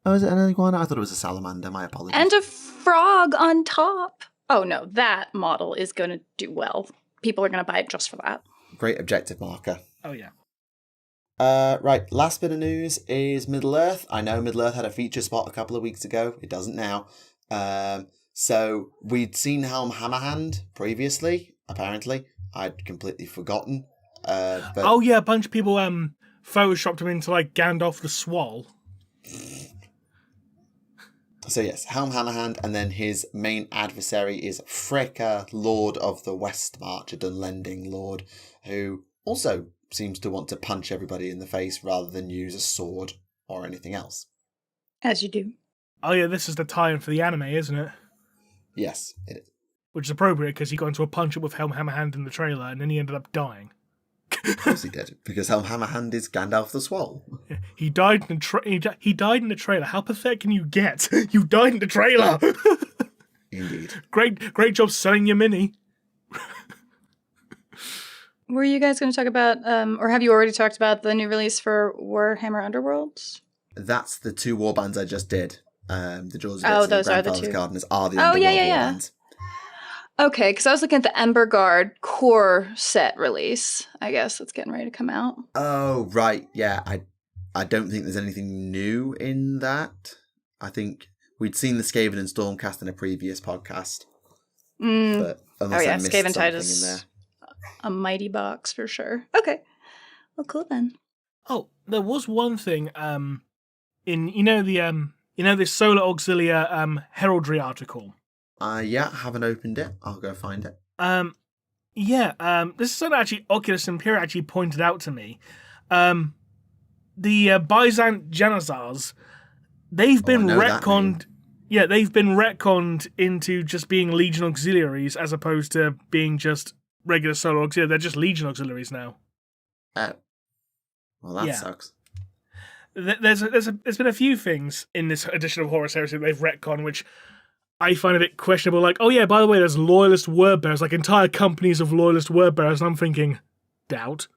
Oh, is it an iguana? I thought it was a salamander. My apologies. And a frog on top. Oh, no. That model is going to do well. People are going to buy it just for that. Great objective marker. Oh, yeah. Right. Last bit of news is Middle-earth. I know Middle-earth had a feature spot a couple of weeks ago. It doesn't now. So we'd seen Helm Hammerhand previously, apparently. I'd completely forgotten. But... Oh, yeah. A bunch of people photoshopped him into, like, Gandalf the Swall. So yes, Helm Hammerhand, and then his main adversary is Freka, Lord of the Westmarch, a Dunlending Lord, who also seems to want to punch everybody in the face rather than use a sword or anything else. As you do. Oh yeah, this is the tie-in for the anime, isn't it? Yes, it is. Which is appropriate, because he got into a punch-up with Helm Hammerhand in the trailer, and then he ended up dying. Of course he did, because Helm Hammerhand is Gandalf the Swall. He died in he died in the trailer. How pathetic can you get? You died in the trailer. Indeed. Great job selling your mini. Were you guys going to talk about, or have you already talked about the new release for Warhammer Underworlds? That's the 2 warbands I just did. The Jaws of Itzel and Grandfather's the 2. Gardeners are the Underworld warbands. Okay, because I was looking at the Ember Guard core set release. I guess it's getting ready to come out. Oh, right. Yeah, I don't think there's anything new in that. I think we'd seen the Skaven and Stormcast in a previous podcast. But unless I missed Skaventide something is in there. A mighty box for sure. Okay. Well, cool then. Oh, there was one thing in this Solar Auxilia heraldry article. Haven't opened it. I'll go find it. This is something actually Oculus Imperial actually pointed out to me. The Byzant Janizars, they've been retconned. Yeah, they've been retconned into just being Legion Auxiliaries as opposed to being just regular Solar Auxilia. They're just Legion Auxiliaries now. Oh. Well, that sucks. There's been a few things in this edition of Horus Heresy that they've retconned, which I find a bit questionable. Like, oh yeah, by the way, there's Loyalist word bearers, like entire companies of Loyalist word bearers, and I'm thinking, doubt.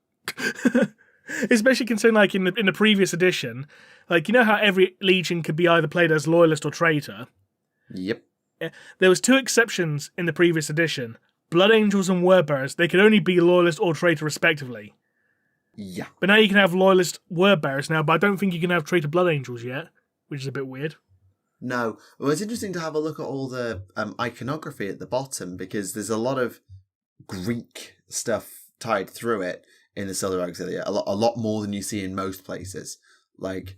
Especially considering, like, in the previous edition, like, you know how every Legion could be either played as Loyalist or Traitor? Yep. There was 2 exceptions in the previous edition. Blood Angels and Wordbearers, they could only be Loyalist or Traitor respectively. Yeah. But now you can have Loyalist Wordbearers now, but I don't think you can have Traitor Blood Angels yet, which is a bit weird. No. Well, it's interesting to have a look at all the iconography at the bottom, because there's a lot of Greek stuff tied through it in the Silver Auxilia. A lot more than you see in most places. Like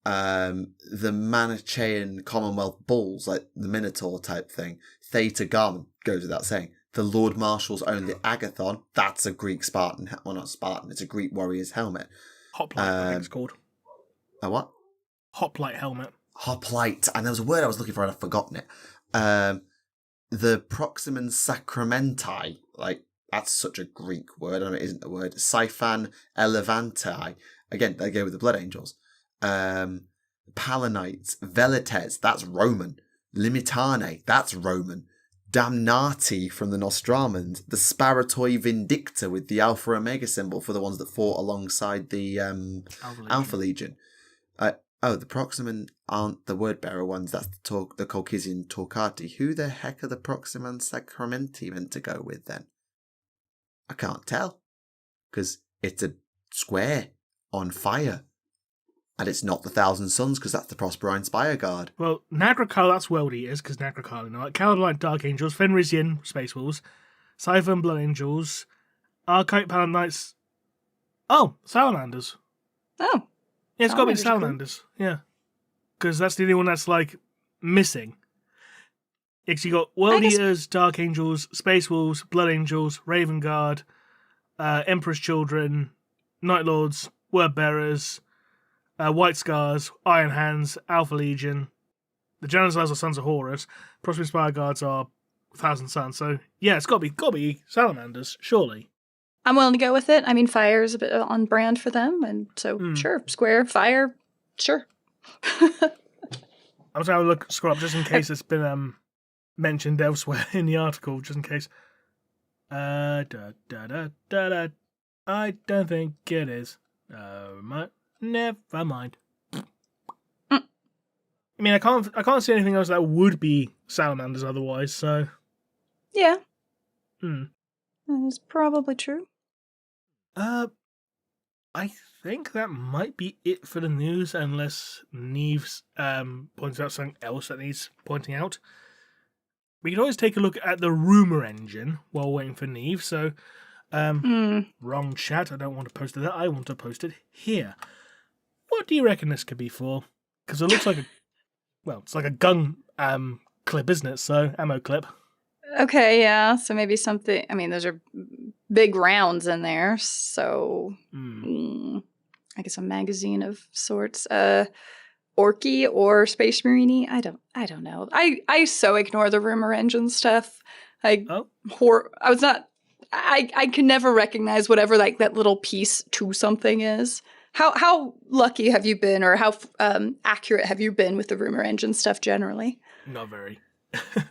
the Manichaean Commonwealth bulls, like the Minotaur type thing. Theta Garment goes without saying. The Lord Marshal's own the Agathon. That's a Greek Spartan. Well, not Spartan. It's a Greek warrior's helmet. Hoplite, I think it's called. A what? Hoplite helmet. Hoplite. And there was a word I was looking for and I've forgotten it. The Proximan Sacramenti. Like, that's such a Greek word. I know it isn't a word. Siphon Elevanti. Again, they go with the Blood Angels. Palanites. Velites. That's Roman. Limitane. That's Roman. Damnati from the Nostramans, the Sparatoi Vindicta with the Alpha Omega symbol for the ones that fought alongside the Alpha Legion. The Proximan aren't the word-bearer ones, that's the Caucasian Torquati. Who the heck are the Proximan Sacramenti meant to go with then? I can't tell, because it's a square on fire. And it's not the Thousand Suns, because that's the Prosperine Spire Guard. Well, Nagrakar, that's World Eaters, because Nagrakar, you know, Caledonian Dark Angels, Fenrisian Space Wolves, Siphon Blood Angels, Archite Palanites. Oh, Salamanders. Oh. Yeah, it's got to be Salamanders. Cool. Yeah. Because that's the only one that's, like, missing. Because you got World Eaters, Dark Angels, Space Wolves, Blood Angels, Raven Guard, Emperor's Children, Night Lords, Word Bearers, White Scars, Iron Hands, Alpha Legion, the Janizaries are Sons of Horus, Prosperous Spire Guards are Thousand Suns. So yeah, it's got to be Salamanders, surely. I'm willing to go with it. I mean, fire is a bit on brand for them, and so sure, square fire, sure. I was having a look, scroll up just in case it's been mentioned elsewhere in the article, just in case. I don't think it is. Never mind. I mean, I can't see anything else that would be Salamanders otherwise, so... Yeah. That's probably true. I think that might be it for the news, unless Neves points out something else that needs pointing out. We can always take a look at the rumour engine while waiting for Neves, so... Wrong chat, I don't want to post it there, I want to post it here. What do you reckon this could be for? Because it looks like it's like a gun clip, isn't it? So, ammo clip. Okay, yeah. So maybe something. I mean, those are big rounds in there. So, I guess a magazine of sorts. Orky or Space Marine. I don't know. I so ignore the rumor engine stuff. I can never recognize whatever like that little piece to something is. How lucky have you been, or how accurate have you been with the rumor engine stuff generally? Not very.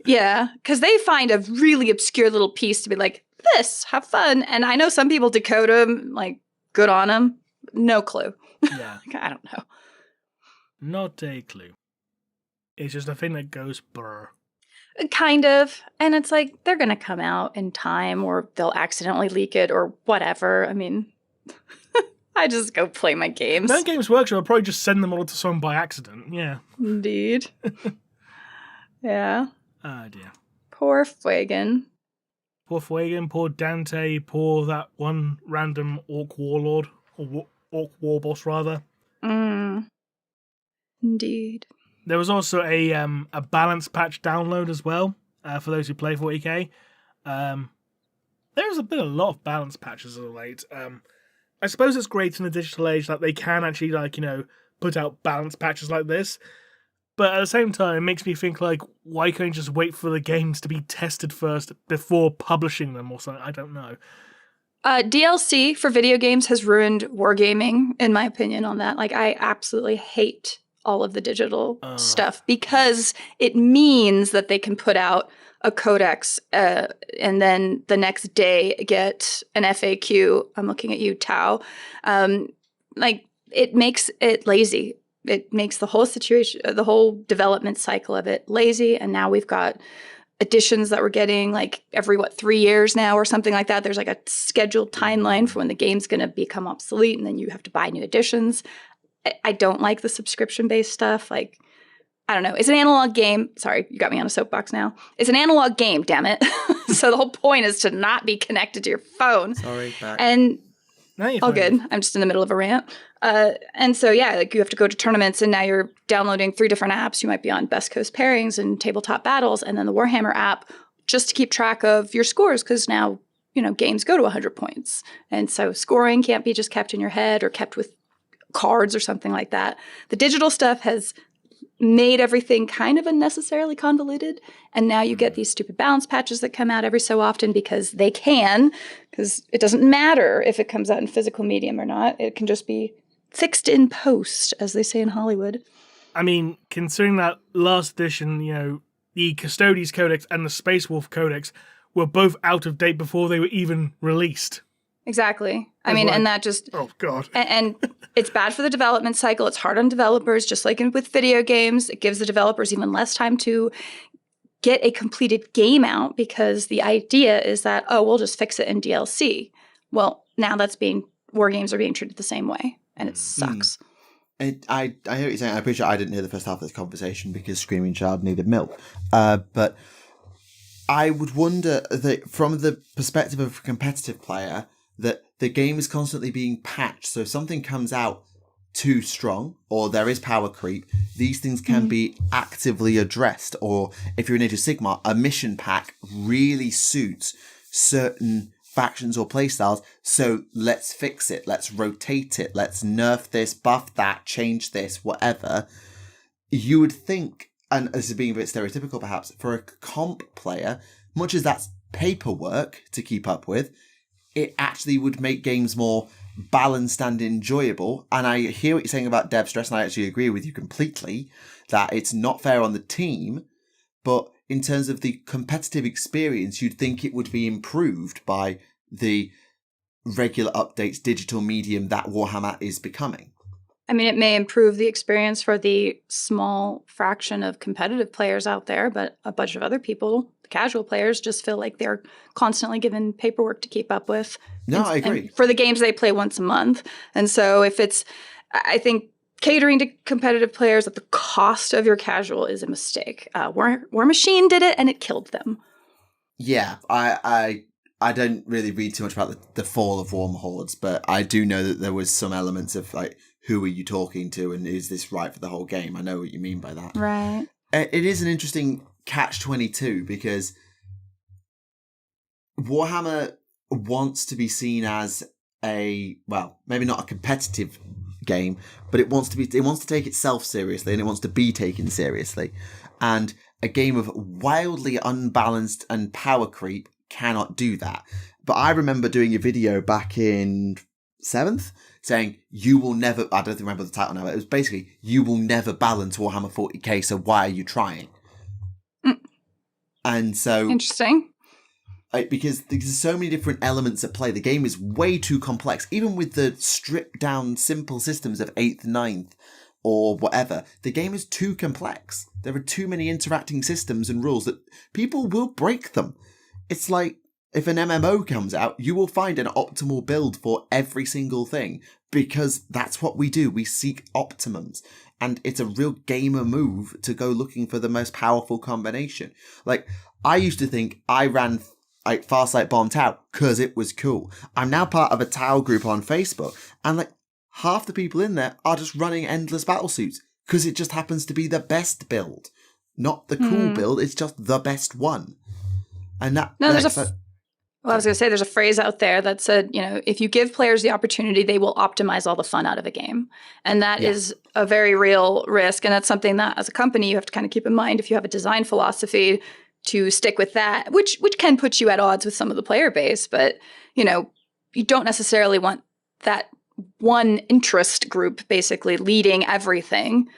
Yeah, because they find a really obscure little piece to be like, this, have fun. And I know some people decode them, like, good on them. No clue. Yeah. I don't know. Not a clue. It's just a thing that goes brr. Kind of. And it's like, they're going to come out in time, or they'll accidentally leak it, or whatever. I mean... I just go play my games. No Games Workshop will probably just send them all to someone by accident. Yeah. Indeed. Yeah. Oh, dear. Poor Fuegan. Poor Fuegan, poor Dante, poor that one random Orc Warlord, or Orc War Boss, rather. Indeed. There was also a balance patch download as well, for those who play 40k. There's been a lot of balance patches of late. I suppose it's great in the digital age that they can actually, like, you know, put out balance patches like this. But at the same time, it makes me think, like, why can't you just wait for the games to be tested first before publishing them or something? I don't know. DLC for video games has ruined wargaming, in my opinion, on that. Like, I absolutely hate all of the digital stuff because it means that they can put out a codex and then the next day get an FAQ. I'm looking at you, Tao. Like, it makes it lazy. it makes the whole situation, the whole development cycle of it lazy. And now we've got editions that we're getting like every 3 years now or something like that. There's like a scheduled timeline for when the game's going to become obsolete, and then you have to buy new editions. I don't like the subscription-based stuff. Like, I don't know. It's an analog game. Sorry, you got me on a soapbox now. It's an analog game, damn it. So the whole point is to not be connected to your phone. Sorry, back. And No, you're all fine. good. I'm just in the middle of a rant. And so, yeah, like you have to go to tournaments, and now you're downloading 3 different apps. You might be on Best Coast Pairings and Tabletop Battles, and then the Warhammer app just to keep track of your scores, because now, games go to 100 points. And so scoring can't be just kept in your head or kept with cards or something like that. The digital stuff has made everything kind of unnecessarily convoluted, and now you get these stupid balance patches that come out every so often because it doesn't matter if it comes out in physical medium or not. It can just be fixed in post, as they say in Hollywood. I mean, considering that last edition, the Custodes Codex and the Space Wolf Codex were both out of date before they were even released. Exactly. That's why- and that just... Oh, God. And it's bad for the development cycle. It's hard on developers, just like with video games. It gives the developers even less time to get a completed game out, because the idea is that, we'll just fix it in DLC. Well, now war games are being treated the same way, and it sucks. I hear what you're saying. I appreciate I didn't hear the first half of this conversation because Screaming Child needed milk. But I would wonder that from the perspective of a competitive player, that the game is constantly being patched. So if something comes out too strong or there is power creep, these things can be actively addressed. Or if you're in Age of Sigmar, a mission pack really suits certain factions or playstyles. So let's fix it. Let's rotate it. Let's nerf this, buff that, change this, whatever. You would think, and this is being a bit stereotypical perhaps, for a comp player, much as that's paperwork to keep up with, it actually would make games more balanced and enjoyable. And I hear what you're saying about dev stress, and I actually agree with you completely that it's not fair on the team. But in terms of the competitive experience, you'd think it would be improved by the regular updates, digital medium that Warhammer is becoming. I mean, it may improve the experience for the small fraction of competitive players out there, but a bunch of other people, the casual players, just feel like they're constantly given paperwork to keep up with. No, I agree. For the games they play once a month. And so I think catering to competitive players at the cost of your casual is a mistake. War Machine did it, and it killed them. Yeah, I don't really read too much about the fall of Warm Hordes, but I do know that there was some elements of like, who are you talking to, and is this right for the whole game? I know what you mean by that. Right. It is an interesting catch-22 because Warhammer wants to be seen as maybe not a competitive game, but it wants to take itself seriously, and it wants to be taken seriously. And a game of wildly unbalanced and power creep cannot do that. But I remember doing a video back in 7th saying, you will never, I don't remember the title now, but it was basically, you will never balance Warhammer 40k, so why are you trying? And so... Interesting. Because there's so many different elements at play. The game is way too complex. Even with the stripped down simple systems of 8th, 9th, or whatever, the game is too complex. There are too many interacting systems and rules that people will break them. It's like, if an MMO comes out, you will find an optimal build for every single thing, because that's what we do. We seek optimums. And it's a real gamer move to go looking for the most powerful combination. Like, I used to think I ran Farsight Bomb Tau because it was cool. I'm now part of a Tau group on Facebook, and like half the people in there are just running endless battle suits because it just happens to be the best build. Not the cool build, it's just the best one. And that... No, I was going to say, there's a phrase out there that said, if you give players the opportunity, they will optimize all the fun out of a game. And that is a very real risk. And that's something that, as a company, you have to kind of keep in mind if you have a design philosophy to stick with that, which can put you at odds with some of the player base. But, you don't necessarily want that one interest group basically leading everything.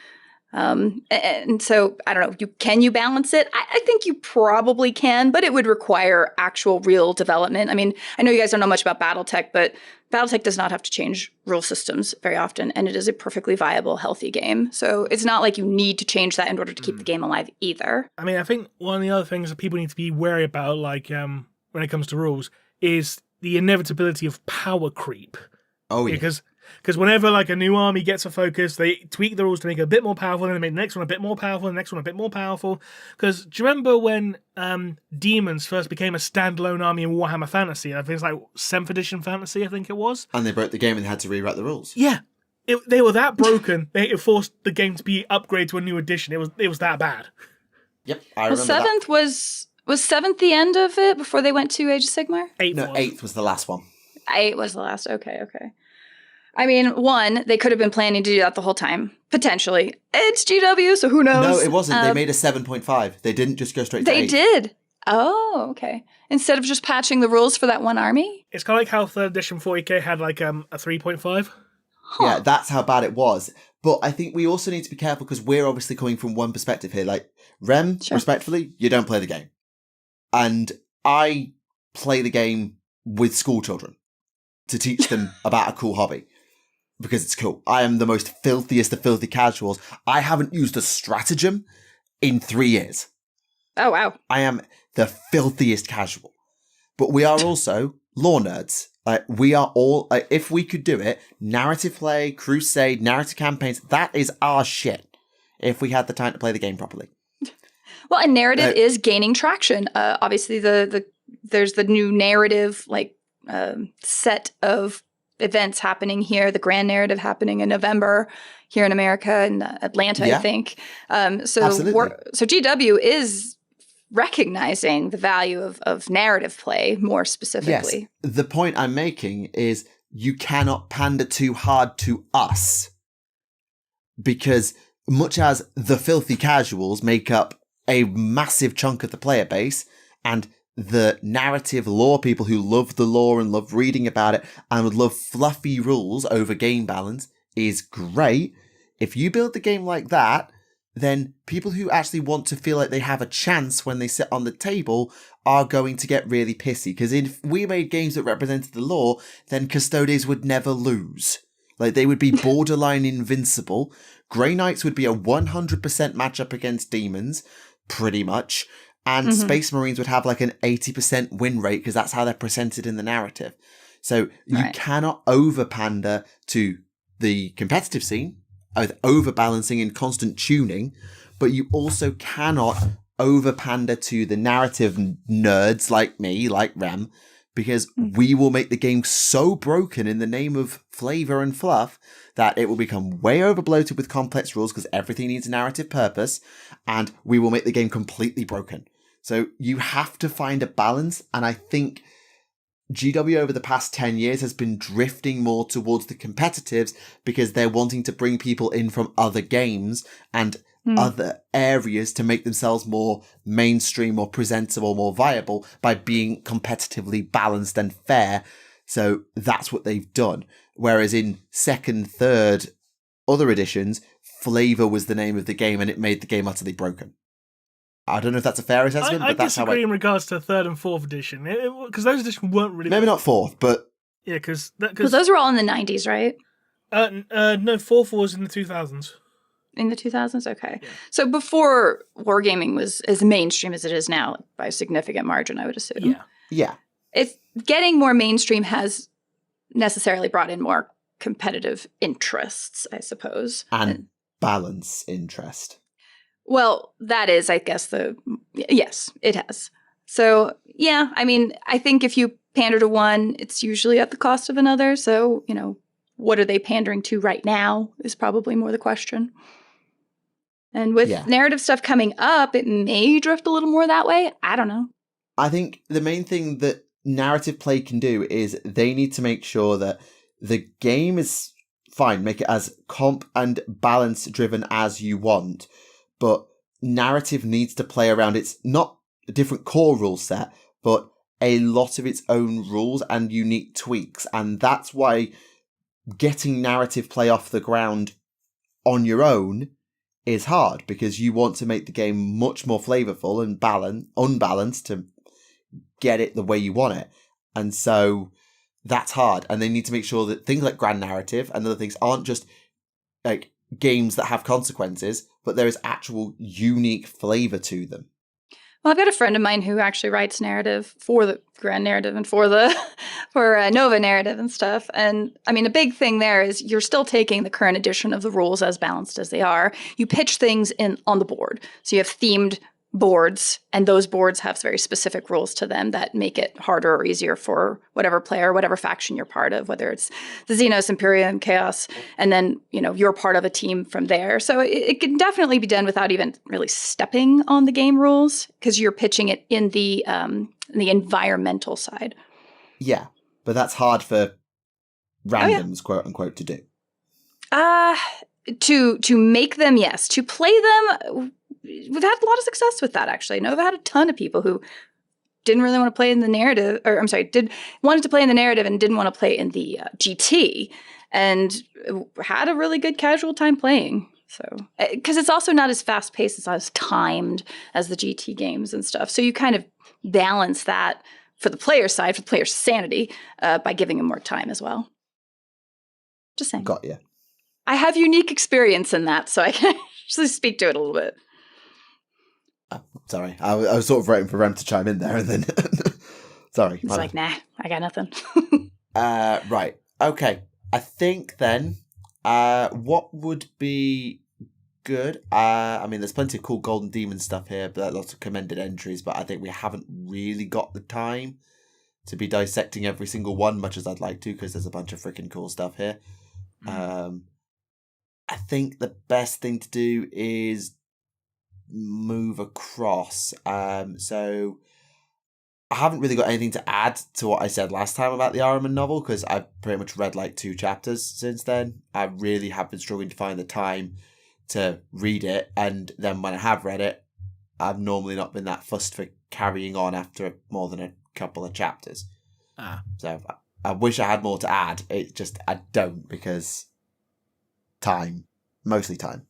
And so I don't know, can you balance it? I think you probably can, but it would require actual real development. I mean, I know you guys don't know much about BattleTech, but BattleTech does not have to change rule systems very often, and it is a perfectly viable, healthy game. So it's not like you need to change that in order to keep the game alive either. I mean, I think one of the other things that people need to be wary about, like when it comes to rules, is the inevitability of power creep. Oh, yeah. Because whenever like a new army gets a focus, they tweak the rules to make it a bit more powerful, and they make the next one a bit more powerful, and the next one a bit more powerful. Because do you remember when demons first became a standalone army in Warhammer Fantasy? I think it's like 7th edition Fantasy, I think it was. And they broke the game and they had to rewrite the rules. Yeah. They were that broken, it forced the game to be upgraded to a new edition. It was that bad. Yep, I remember Seventh that. was 7th the end of it before they went to Age of Sigmar? 8th was the last one. 8 was the last. Okay. I mean, 1, they could have been planning to do that the whole time. Potentially. It's GW, so who knows? No, it wasn't. They made a 7.5. They didn't just go straight to 8. They did. Oh, okay. Instead of just patching the rules for that one army? It's kind of like how 3rd edition 40k had like a 3.5. Huh. Yeah, that's how bad it was. But I think we also need to be careful because we're obviously coming from one perspective here. Like, Rem, respectfully, you don't play the game. And I play the game with school children to teach them about a cool hobby. Because it's cool. I am the most filthiest of filthy casuals. I haven't used a stratagem in 3 years. Oh, wow. I am the filthiest casual. But we are also lore nerds. Like, we are all, if we could do it, narrative play, crusade, narrative campaigns, that is our shit. If we had the time to play the game properly. Well, and narrative is gaining traction. Obviously, there's the new narrative, set of events happening here, the grand narrative happening in November here in America and Atlanta, I think. So GW is recognizing the value of narrative play more specifically. Yes. The point I'm making is you cannot pander too hard to us because much as the filthy casuals make up a massive chunk of the player base and the narrative lore people who love the lore and love reading about it and would love fluffy rules over game balance is great. If you build the game like that, then people who actually want to feel like they have a chance when they sit on the table are going to get really pissy. Because if we made games that represented the lore, then Custodes would never lose. Like, they would be borderline invincible. Grey Knights would be a 100% matchup against demons, pretty much. And Space Marines would have like an 80% win rate because that's how they're presented in the narrative. So you cannot over-pander to the competitive scene with overbalancing and constant tuning, but you also cannot over-pander to the narrative nerds like me, like Rem, because we will make the game so broken in the name of flavor and fluff that it will become way over-bloated with complex rules because everything needs a narrative purpose, and we will make the game completely broken. So you have to find a balance, and I think GW over the past 10 years has been drifting more towards the competitives because they're wanting to bring people in from other games and other areas to make themselves more mainstream, more presentable, more viable by being competitively balanced and fair. So that's what they've done. Whereas in 2nd, 3rd, other editions, flavor was the name of the game and it made the game utterly broken. I don't know if that's a fair assessment, but that's how I... disagree in regards to 3rd and 4th edition, because those editions weren't really... Maybe not 4th, but... Yeah, because... Well, those were all in the 90s, right? No, 4th was in the 2000s. In the 2000s? Okay. Yeah. So before wargaming was as mainstream as it is now, by a significant margin, I would assume. Yeah. It's getting more mainstream has necessarily brought in more competitive interests, I suppose. And balance interest. Well, that is, I guess, yes, it has. So, yeah, I mean, I think if you pander to one, it's usually at the cost of another. So, what are they pandering to right now is probably more the question. And with narrative stuff coming up, it may drift a little more that way. I don't know. I think the main thing that narrative play can do is they need to make sure that the game is fine, make it as comp and balance driven as you want. But narrative needs to play around its not a different core rule set, but a lot of its own rules and unique tweaks. And that's why getting narrative play off the ground on your own is hard because you want to make the game much more flavorful and unbalanced to get it the way you want it. And so that's hard. And they need to make sure that things like grand narrative and other things aren't just like games that have consequences, but there is actual unique flavor to them. Well, I've got a friend of mine who actually writes narrative for the grand narrative and for the Nova narrative and stuff. And I mean, a big thing there is you're still taking the current edition of the rules as balanced as they are. You pitch things on the board. So you have themed boards, and those boards have very specific rules to them that make it harder or easier for whatever player, whatever faction you're part of, whether it's the Xenos, Imperium, Chaos, and then, you're part of a team from there. So it can definitely be done without even really stepping on the game rules, because you're pitching it in the environmental side. Yeah, but that's hard for randoms, quote unquote, to do. To make them, yes. To play them, we've had a lot of success with that, actually. I've had a ton of people who didn't really want to play in the narrative, wanted to play in the narrative and didn't want to play in the GT, and had a really good casual time playing. So, because it's also not as fast paced, it's not as timed as the GT games and stuff. So you kind of balance that for the player side, for the player's sanity, by giving them more time as well. Just saying. Got you. I have unique experience in that, so I can actually speak to it a little bit. Sorry, I was sort of waiting for Rem to chime in there, and then sorry. It's like, nah, I got nothing. Right. Okay. I think then, what would be good? I mean, there's plenty of cool Golden Demon stuff here, but lots of commended entries. But I think we haven't really got the time to be dissecting every single one, much as I'd like to, because there's a bunch of freaking cool stuff here. I think the best thing to do is move across. So I haven't really got anything to add to what I said last time about the Ahriman novel, because I've pretty much read like 2 chapters since then. I really have been struggling to find the time to read it, and then when I have read it, I've normally not been that fussed for carrying on after more than a couple of chapters. So I wish I had more to add. It just, I don't, because time. Mostly time.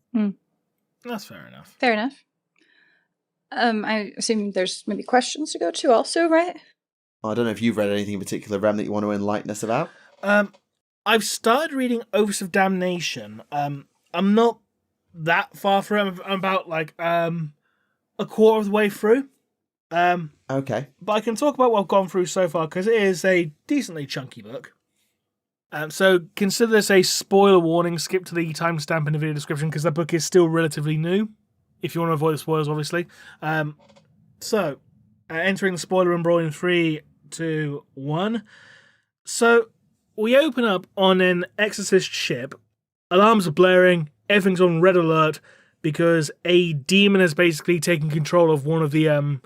That's fair enough. Fair enough. I assume there's maybe questions to go to also, right? I don't know if you've read anything in particular, Rem, that you want to enlighten us about? I've started reading Oaths of Damnation. I'm not that far through. I'm about like a quarter of the way through. Okay. But I can talk about what I've gone through so far, because it is a decently chunky book. So consider this a spoiler warning. Skip to the timestamp in the video description, because the book is still relatively new, if you want to avoid the spoilers, obviously. So, entering the spoiler room, in 3, 2, 1. So, we open up on an Exorcist ship. Alarms are blaring. Everything's on red alert, because a demon has basically taken control of one of the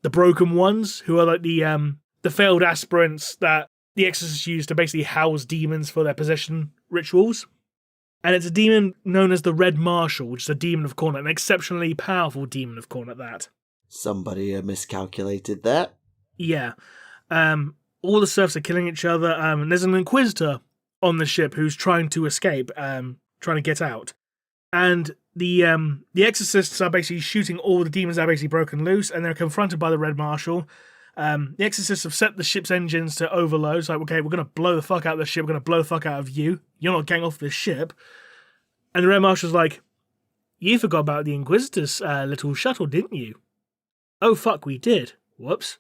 broken ones, who are like the failed aspirants that the Exorcists use to basically house demons for their possession rituals. And it's a demon known as the Red Marshal, which is a demon of Khorne, an exceptionally powerful demon of Khorne at that. Somebody miscalculated that. Yeah. All the serfs are killing each other, and there's an Inquisitor on the ship who's trying to escape, trying to get out. And the Exorcists are basically shooting all the demons that are basically broken loose, and they're confronted by the Red Marshal. The Exorcists have set the ship's engines to overload. It's like, okay, we're going to blow the fuck out of the ship. We're going to blow the fuck out of you. You're not getting off this ship. And the Red Marshal's like, you forgot about the Inquisitor's little shuttle, didn't you? Oh, fuck, we did. Whoops.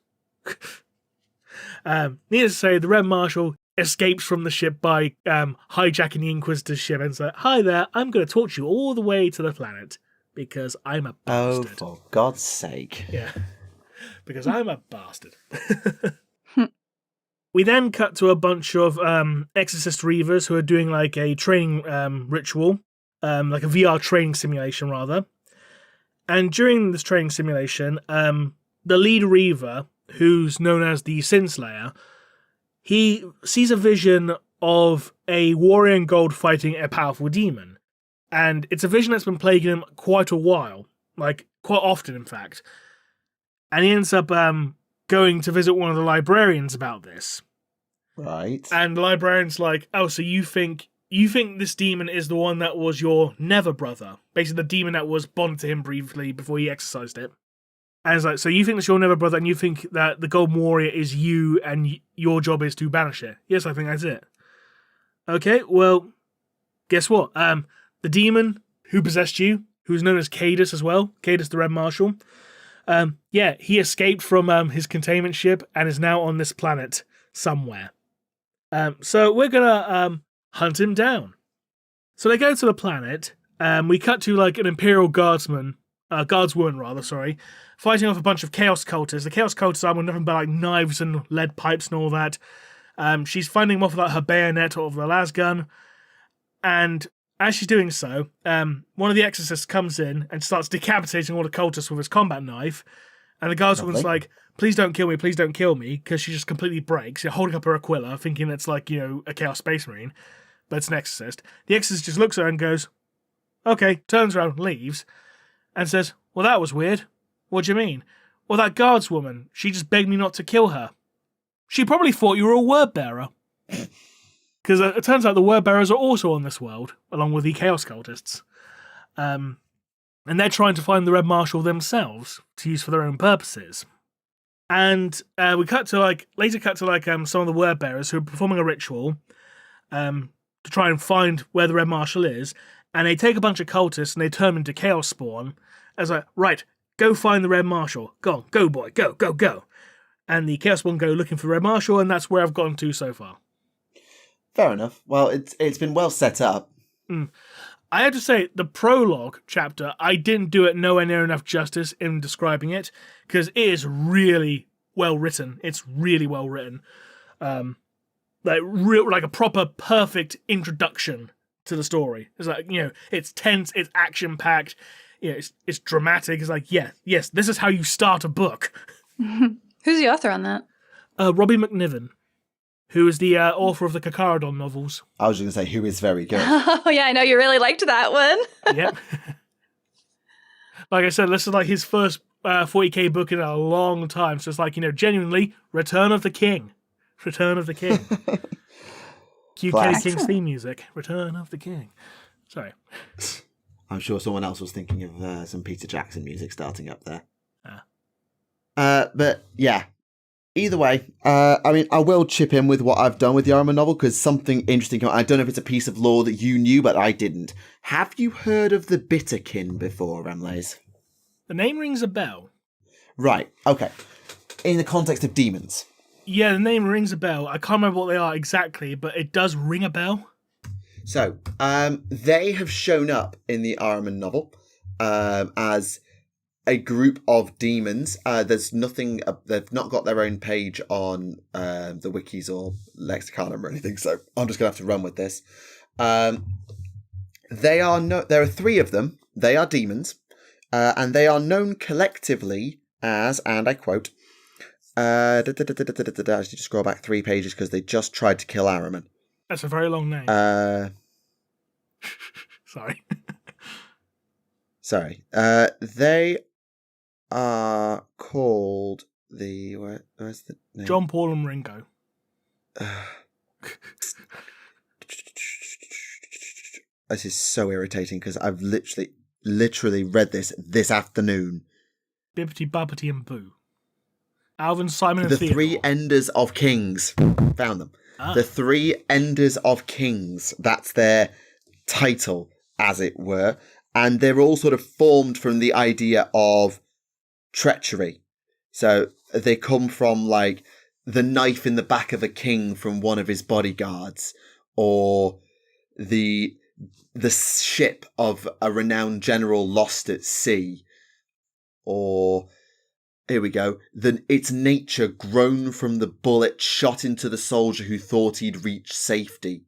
Needless to say, the Red Marshal escapes from the ship by hijacking the Inquisitor's ship and says, hi there, I'm going to torch you all the way to the planet because I'm a bastard. Oh, for God's sake. Yeah. Because I'm a bastard. We then cut to a bunch of Exorcist Reavers who are doing like a training ritual, like a VR training simulation rather. And during this training simulation, the lead Reaver, who's known as the Sin Slayer, he sees a vision of a warrior in gold fighting a powerful demon. And it's a vision that's been plaguing him quite a while, like quite often in fact. And he ends up going to visit one of the librarians about this. Right. And the librarian's like, oh, so you think you think this demon is the one that was your Never brother, basically the demon that was bonded to him briefly before he exercised it. And it's like, so you think it's your Never brother, and you think that the Golden Warrior is you, and your job is to banish it. Yes, I think that's it. Okay, well, guess what? The demon who possessed you, who's known as Cadus as well, Cadus the Red Marshal, he escaped from his containment ship and is now on this planet somewhere. So we're gonna hunt him down. So they go to the planet. We cut to like an Imperial guardswoman, fighting off a bunch of Chaos cultists. The Chaos cultists are nothing but like knives and lead pipes and all that. She's finding them off with like, her bayonet or the las gun. And as she's doing so, one of the exorcists comes in and starts decapitating all the cultists with his combat knife. And the guardswoman's like, please don't kill me, because she just completely breaks. You're holding up her Aquila, thinking it's like, a Chaos Space Marine, but it's an exorcist. The exorcist just looks at her and goes, okay, turns around, leaves, and says, well, that was weird. What do you mean? Well, that guardswoman, she just begged me not to kill her. She probably thought you were a word bearer. Because it turns out the word bearers are also on this world, along with the Chaos cultists. And they're trying to find the Red Marshal themselves to use for their own purposes. And we later cut to some of the word bearers who are performing a ritual to try and find where the Red Marshal is. And they take a bunch of cultists and they turn them into Chaos Spawn. As like, right, go find the Red Marshal. Go on, go boy, go, go, go. And the Chaos Spawn go looking for the Red Marshal, and that's where I've gotten to so far. Fair enough. Well, it's been well set up. I have to say, the prologue chapter, I didn't do it nowhere near enough justice in describing it, because it is really well written. It's really well written. Like a proper, perfect introduction to the story. It's like, it's tense, it's action-packed, it's dramatic. It's like, yes, this is how you start a book. Who's the author on that? Robbie McNiven, who is the author of the Kakarodon novels. I was just going to say, who is very good. Oh, yeah, I know you really liked that one. Yep. Like I said, this is like his first 40k book in a long time. So it's like, genuinely, Return of the King. Return of the King. Cue Kelly King's theme music. Return of the King. Sorry. I'm sure someone else was thinking of some Peter Jackson music starting up there. But yeah, either way, I will chip in with what I've done with the Ahriman novel, because something interesting came out. I don't know if it's a piece of lore that you knew, but I didn't. Have you heard of the Bitterkin before, Remleiz? The name rings a bell. Right, okay. In the context of demons. Yeah, the name rings a bell. I can't remember what they are exactly, but it does ring a bell. So, they have shown up in the Ahriman novel as a group of demons. There's nothing, they've not got their own page on the wikis or Lexicanum or anything, so I'm just going to have to run with this. There are three of them. They are demons, and they are known collectively as, and I quote, I need to scroll back 3 pages because they just tried to kill Ahriman. That's a very long name. Sorry. Sorry. They are called the... Where's the name? John, Paul, and Ringo. This is so irritating because I've literally read this afternoon. Bibbity, Babbity, and Boo. Alvin, Simon, and The Theodore. Three Enders of Kings. Found them. The Three Enders of Kings. That's their title, as it were. And they're all sort of formed from the idea of treachery. So they come from like the knife in the back of a king from one of his bodyguards, or the ship of a renowned general lost at sea, or here we go, its nature grown from the bullet shot into the soldier who thought he'd reached safety.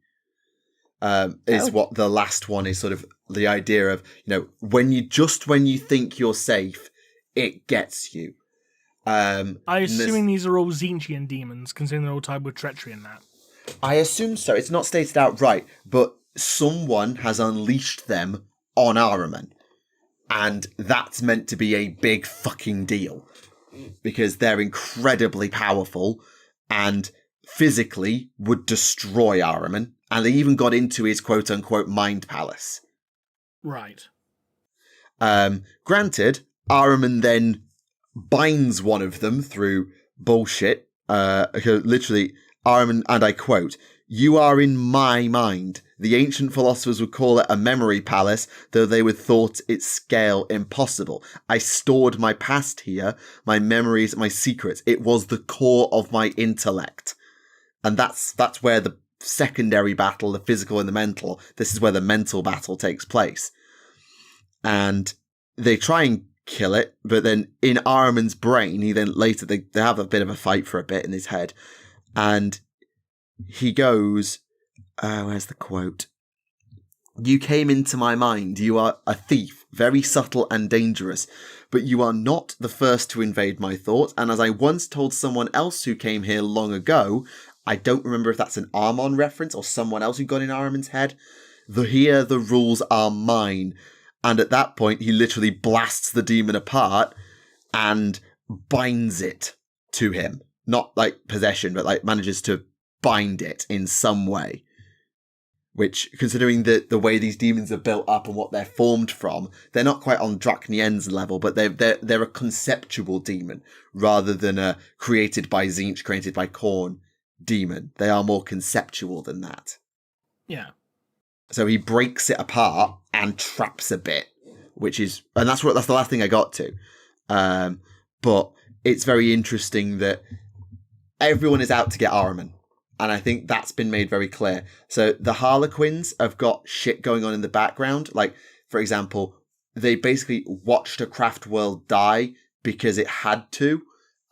Is what the last one is, sort of the idea of, when you think you're safe, it gets you. I'm assuming these are all Tzeentchian demons, considering they're all tied with treachery in that. I assume so. It's not stated outright, but someone has unleashed them on Ahriman. And that's meant to be a big fucking deal. Because they're incredibly powerful and physically would destroy Ahriman And they even got into his quote-unquote mind palace. Right. Granted, Ahriman then binds one of them through bullshit. Literally, Ahriman, and I quote, "You are in my mind. The ancient philosophers would call it a memory palace, though they would thought its scale impossible. I stored my past here, my memories, my secrets. It was the core of my intellect." And that's where the secondary battle, the physical and the mental, this is where the mental battle takes place. And they try and kill it, but then in Ahriman's brain, they have a bit of a fight for a bit in his head. And he goes, where's the quote? "You came into my mind. You are a thief, very subtle and dangerous, but you are not the first to invade my thoughts. And as I once told someone else who came here long ago," I don't remember if that's an Armon reference or someone else who got in Ahriman's head, "Here the rules are mine." And at that point, he literally blasts the demon apart and binds it to him. Not like possession, but like manages to bind it in some way. Which, considering the way these demons are built up and what they're formed from, they're not quite on Draknien's level, but they're a conceptual demon rather than a created by Tzeentch, created by Khorne demon. They are more conceptual than that. Yeah. So he breaks it apart and traps a bit, and that's the last thing I got to. But it's very interesting that everyone is out to get Ahriman. And I think that's been made very clear. So the Harlequins have got shit going on in the background. Like, for example, they basically watched a craft world die because it had to,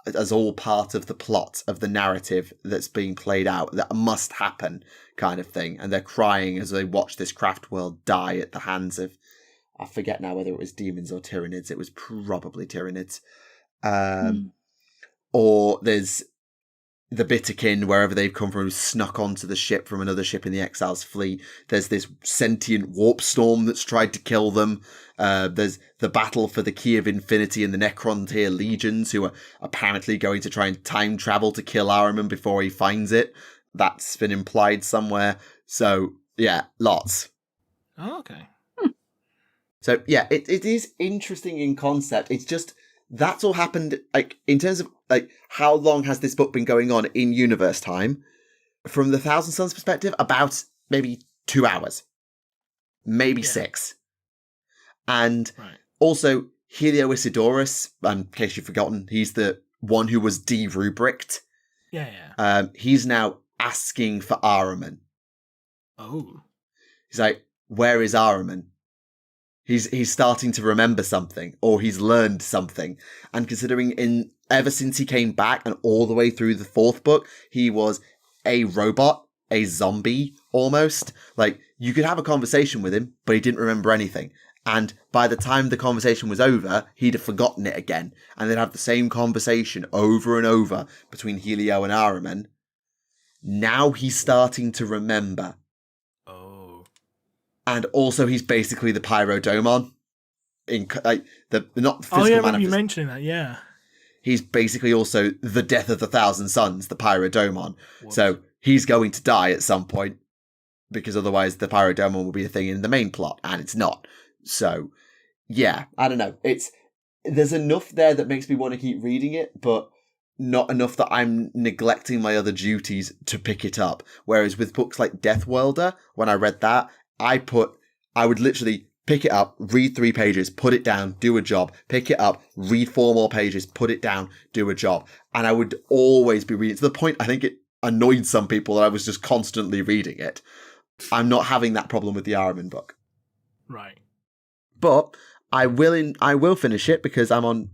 as all part of the plot of the narrative that's being played out, that must happen kind of thing. And they're crying as they watch this craft world die at the hands of, I forget now whether it was demons or Tyranids. It was probably Tyranids. Or there's the Bitterkin, wherever they've come from, who snuck onto the ship from another ship in the Exiles fleet. There's this sentient warp storm that's tried to kill them. There's the battle for the Key of Infinity and the Necrontyr legions, who are apparently going to try and time travel to kill Ahriman before he finds it. That's been implied somewhere. So, yeah, lots. Oh, okay. So, yeah, it is interesting in concept. It's just, that's all happened, like, in terms of, like, how long has this book been going on in universe time? From the Thousand Suns perspective, about maybe 2 hours. Maybe 6. And also, Helio Isidorus, in case you've forgotten, he's the one who was de-rubricked. Yeah. He's now asking for Ahriman. Oh. He's like, where is Ahriman? He's starting to remember something, or he's learned something. And considering ever since he came back and all the way through the 4th book, he was a robot, a zombie, almost. Like, you could have a conversation with him, but he didn't remember anything. And by the time the conversation was over, he'd have forgotten it again. And they'd have the same conversation over and over between Helio and Ahriman. Now he's starting to remember. And also, he's basically the Pyrodomon. Not the physical I remember you mentioning that, yeah. He's basically also the death of the Thousand Suns, the Pyrodomon. Whoops. So he's going to die at some point, because otherwise the Pyrodomon will be a thing in the main plot, and it's not. So, yeah, I don't know. There's enough there that makes me want to keep reading it, but not enough that I'm neglecting my other duties to pick it up. Whereas with books like Deathwelder, when I read that, I would literally pick it up, read 3 pages, put it down, do a job, pick it up, read 4 more pages, put it down, do a job. And I would always be reading, to the point I think it annoyed some people that I was just constantly reading it. I'm not having that problem with the Ahriman book. Right. But I will finish it, because I'm on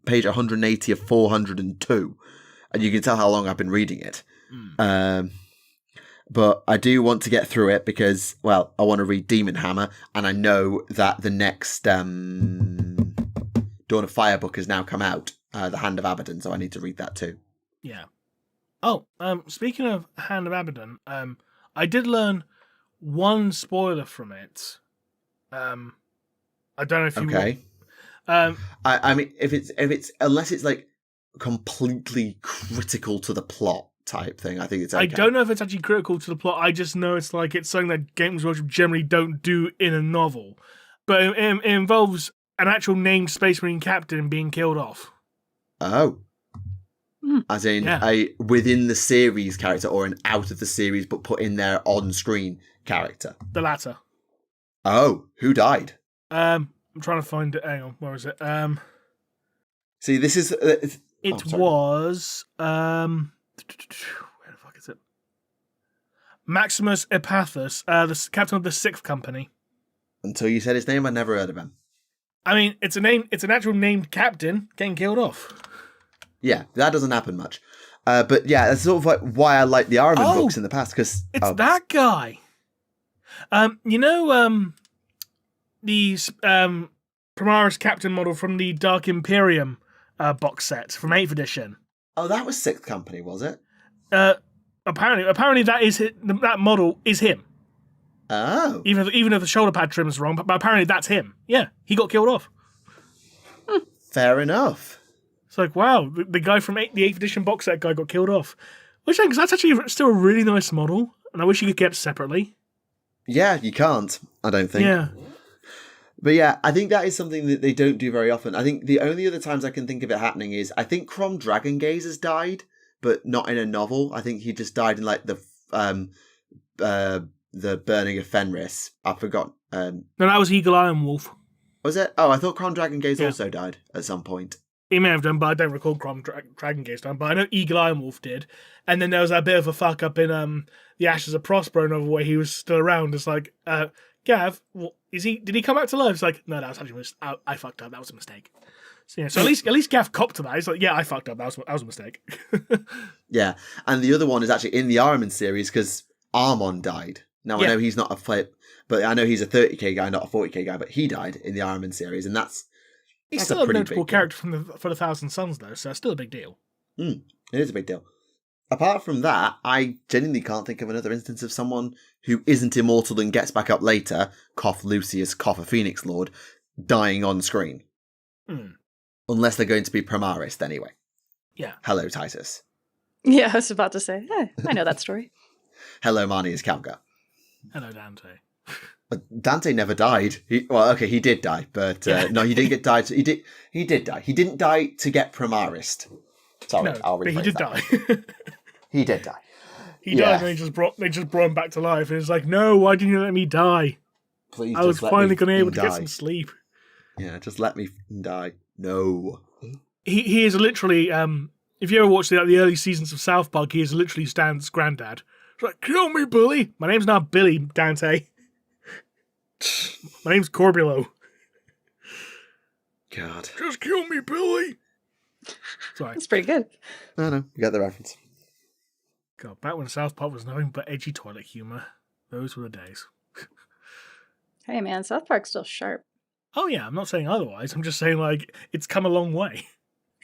page 180 of 402, and you can tell how long I've been reading it. But I do want to get through it because, well, I want to read Demon Hammer, and I know that the next Dawn of Fire book has now come out, The Hand of Abaddon, so I need to read that too. Yeah. Oh, speaking of Hand of Abaddon, I did learn one spoiler from it. I don't know if you okay. I mean, if it's unless it's like completely critical to the plot, type thing. I think it's okay. I don't know if it's actually critical to the plot. I just know it's like it's something that Games Workshop generally don't do in a novel. But it involves an actual named Space Marine captain being killed off. Oh. As in a within the series character or an out of the series but put in there on-screen character? The latter. Oh, who died? I'm trying to find it. Hang on, where is it? See, this is... was... where the fuck is it? Maximus Epaphus, the captain of the 6th Company. Until you said his name, I never heard of him. I mean, it's an actual named captain getting killed off. Yeah, that doesn't happen much. But yeah, that's sort of like why I like the Ahriman books in the past, because... It's that guy! You know, the Primaris captain model from the Dark Imperium box set from 8th edition? Oh, that was 6th Company, was it? Apparently that model is him. Oh. Even if the shoulder pad trim is wrong, but apparently that's him. Yeah, he got killed off. Fair enough. It's like, wow, the guy from the 8th edition box set guy got killed off. Which I think that's actually still a really nice model, and I wish you could get it separately. Yeah, you can't, I don't think. Yeah. But yeah, I think that is something that they don't do very often. I think the only other times I can think of it happening is, I think Grom Dragongaze has died, but not in a novel. I think he just died in like the burning of Fenris. I forgot. No, that was Eagle Iron Wolf. Was it? Oh, I thought Grom Dragongaze also died at some point. He may have done, but I don't recall Grom Dragongaze done. But I know Eagle Iron Wolf did. And then there was a bit of a fuck up in the Ashes of Prospero Novel where he was still around. It's like, Gav, did he come back to life? It's like, no, that was actually I fucked up. That was a mistake. So, yeah, so at least Gav copped to that. He's like, yeah, I fucked up. That was a mistake. Yeah, and the other one is actually in the Armon series because Armon died. Now, I know he's not a flip, but I know he's a 30k guy, not a 40k guy, but he died in the Armon series, and he's still a notable character for the Thousand Sons, though, so it's still a big deal. It is a big deal. Apart from that, I genuinely can't think of another instance of someone who isn't immortal and gets back up later, cough Lucius, cough a Phoenix Lord, dying on screen. Unless they're going to be Primaris, anyway. Yeah. Hello, Titus. Yeah, I was about to say, I know that story. Hello, Marnius Kalga. Hello, Dante. Dante never died. He did die, but no, he didn't get died. He did die. He didn't die to get Primaris. Sorry, no, I'll rephrase but he did that. Die. He did die. He died, and they just brought him back to life. And it's like, no, why didn't you let me die? Please, I was finally going to be able to get some sleep. Yeah, just let me die. No. He is literally. If you ever watch the early seasons of South Park, he is literally Stan's granddad. It's like, kill me, Billy. My name's not Billy, Dante. My name's Corbulo. God. Just kill me, Billy. Sorry. That's pretty good. No, you get the reference. God, back when South Park was nothing but edgy toilet humour. Those were the days. Hey, man, South Park's still sharp. Oh, yeah, I'm not saying otherwise. I'm just saying, like, it's come a long way.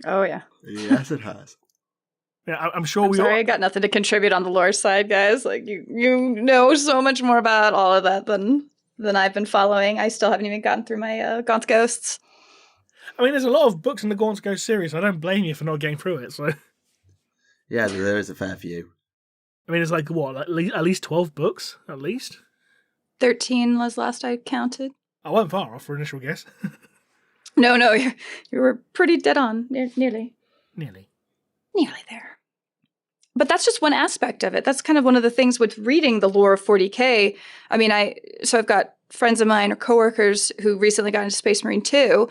Oh, yeah. Yes, it has. Yeah, I'm sure I got nothing to contribute on the lore side, guys. Like, you know so much more about all of that than I've been following. I still haven't even gotten through my Gaunt's Ghosts. I mean, there's a lot of books in the Gaunt's Ghost series. I don't blame you for not getting through it, so... Yeah, there is a fair few. I mean, it's like, what, at least 12 books? At least? 13 was last I counted. I wasn't far off for initial guess. No, you were pretty dead on. Nearly there. But that's just one aspect of it. That's kind of one of the things with reading the lore of 40K. I mean, I've got friends of mine or coworkers who recently got into Space Marine 2,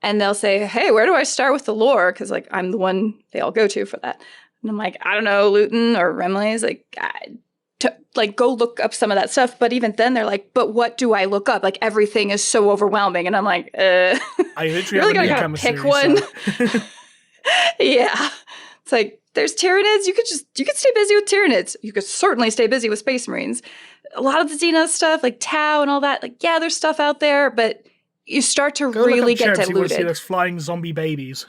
and they'll say, hey, where do I start with the lore? Because, like, I'm the one they all go to for that. And I'm like, I don't know, Luton or Remleiz, go look up some of that stuff. But even then, they're like, but what do I look up? Like, everything is so overwhelming. And I'm like, I literally really gotta pick one. So. Yeah. It's like, there's Tyranids. You could stay busy with Tyranids. You could certainly stay busy with Space Marines. A lot of the Xena stuff, like Tau and all that, like, yeah, there's stuff out there, but you start to really get diluted. You want to see those flying zombie babies.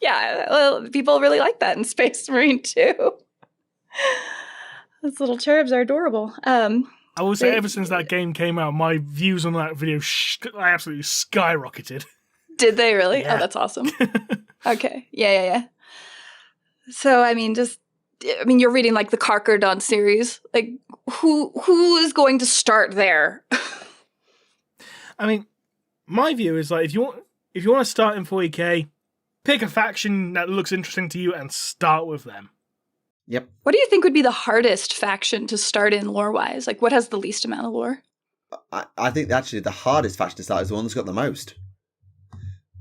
Yeah, well, people really like that in Space Marine too. Those little cherubs are adorable. I will say, ever since that game came out, my views on that video absolutely skyrocketed. Did they really? Yeah. Oh, that's awesome. Okay. Yeah. So, I mean, just I mean, you're reading like the Carcardon series. Like, who is going to start there? I mean, my view is like if you want to start in 40k, pick a faction that looks interesting to you and start with them. Yep. What do you think would be the hardest faction to start in lore-wise? Like, what has the least amount of lore? I think actually the hardest faction to start is the one that's got the most.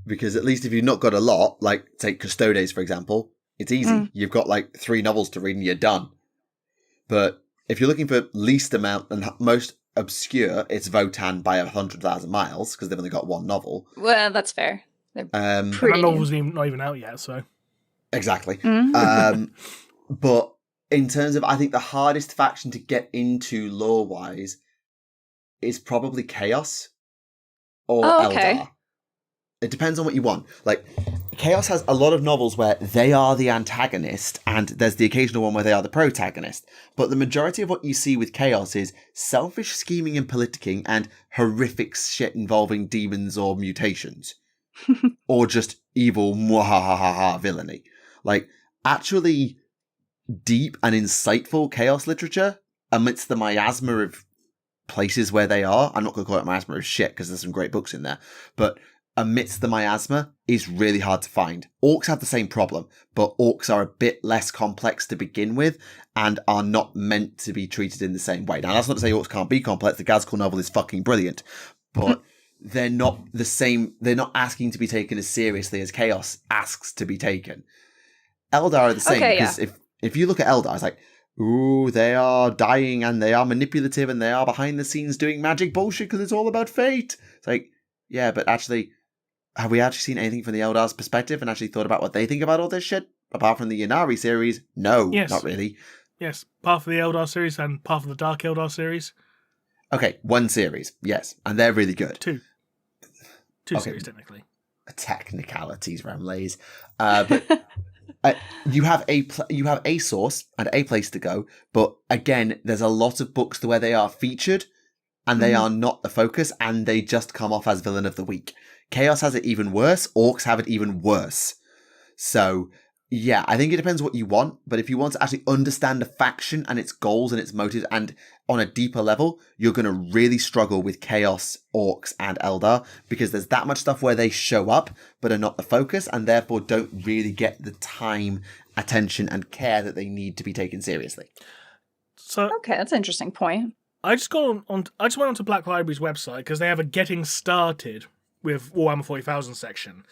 Because at least if you've not got a lot, like take Custodes for example, it's easy. You've got like 3 novels to read and you're done. But if you're looking for least amount and most obscure, it's Votan by 100,000 miles because they've only got 1 novel. Well, that's fair. They're That pretty novel's not even out yet, so. Exactly. But in terms of, I think the hardest faction to get into lore-wise is probably Chaos or Eldar. It depends on what you want. Like, Chaos has a lot of novels where they are the antagonist, and there's the occasional one where they are the protagonist. But the majority of what you see with Chaos is selfish scheming and politicking and horrific shit involving demons or mutations. Or just evil, mwahahaha villainy. Like, actually deep and insightful Chaos literature amidst the miasma of places where they are. I'm not going to call it miasma of shit because there's some great books in there. But amidst the miasma is really hard to find. Orcs have the same problem, but orcs are a bit less complex to begin with and are not meant to be treated in the same way. Now, that's not to say orcs can't be complex. The Gazkul novel is fucking brilliant, but they're not the same. They're not asking to be taken as seriously as Chaos asks to be taken. Eldar are the same because if you look at Eldar, it's like, ooh, they are dying and they are manipulative and they are behind the scenes doing magic bullshit because it's all about fate. It's like, yeah, but actually, have we actually seen anything from the Eldar's perspective and actually thought about what they think about all this shit? Apart from the Yanari series? No, not really. Yes, part of the Eldar series and part of the Dark Eldar series. Okay, 1 series, yes, and they're really good. 2 series, technically. Technicalities, Remleiz. But you have a source and a place to go, but again, there's a lot of books where they are featured and they are not the focus and they just come off as villain of the week. Chaos has it even worse. Orcs have it even worse. So, yeah, I think it depends what you want, but if you want to actually understand a faction and its goals and its motives and on a deeper level, you're going to really struggle with Chaos, Orcs, and Eldar because there's that much stuff where they show up but are not the focus and therefore don't really get the time, attention, and care that they need to be taken seriously. So, okay, that's an interesting point. I just went onto Black Library's website because they have a Getting Started with Warhammer 40,000 section.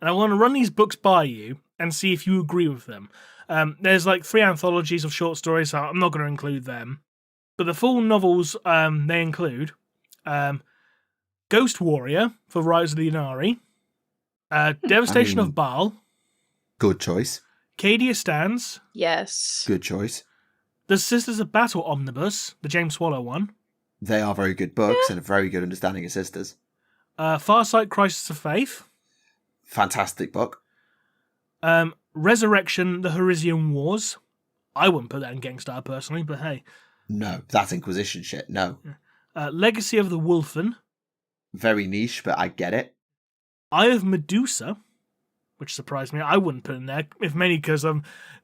And I want to run these books by you and see if you agree with them. There's like 3 anthologies of short stories, so I'm not going to include them. But the full novels they include Ghost Warrior for Rise of the Yanari, Devastation of Baal. Good choice. Cadia Stands. Yes. Good choice. The Sisters of Battle Omnibus, the James Swallow one. They are very good books and a very good understanding of sisters. Farsight Crisis of Faith. Fantastic book. Resurrection, The Herisian Wars. I wouldn't put that in Getting Started personally, but hey. No, that's Inquisition shit, no. Legacy of the Wolfen. Very niche, but I get it. Eye of Medusa, which surprised me. I wouldn't put it in there, if mainly because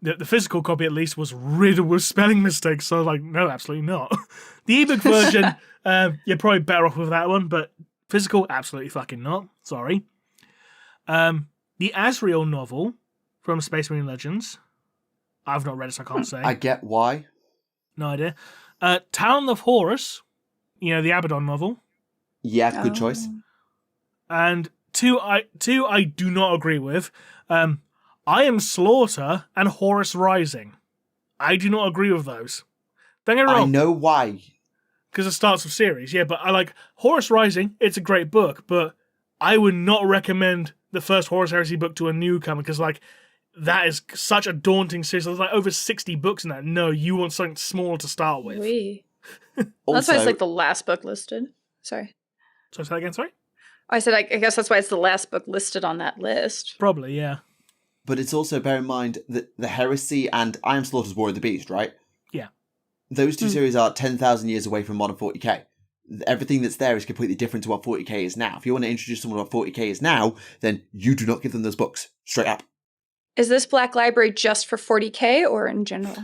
the physical copy at least was riddled with spelling mistakes, so I was like, no, absolutely not. The ebook version, you're probably better off with that one, but physical, absolutely fucking not. Sorry. The Azrael novel from Space Marine Legends. I've not read it, so I can't say. I get why. No idea. Talon of Horus, the Abaddon novel. Yeah, good choice. And two I do not agree with. I Am Slaughter and Horus Rising. I do not agree with those. Don't get me wrong. I know why. Because it starts with series, yeah, but I like Horus Rising. It's a great book, but I would not recommend the first Horus Heresy book to a newcomer because, that is such a daunting series. There's over 60 books in that. No, you want something smaller to start with. That's why it's the last book listed. Sorry. So say that again, sorry? I said, I guess that's why it's the last book listed on that list. Probably, yeah. But it's also, bear in mind, that the Heresy and I Am Slaughter's War of the Beast, right? Yeah. Those 2 series are 10,000 years away from modern 40k. Everything that's there is completely different to what 40k is now. If you want to introduce someone to what 40k is now, then you do not give them those books. Straight up. Is this Black Library just for 40K or in general?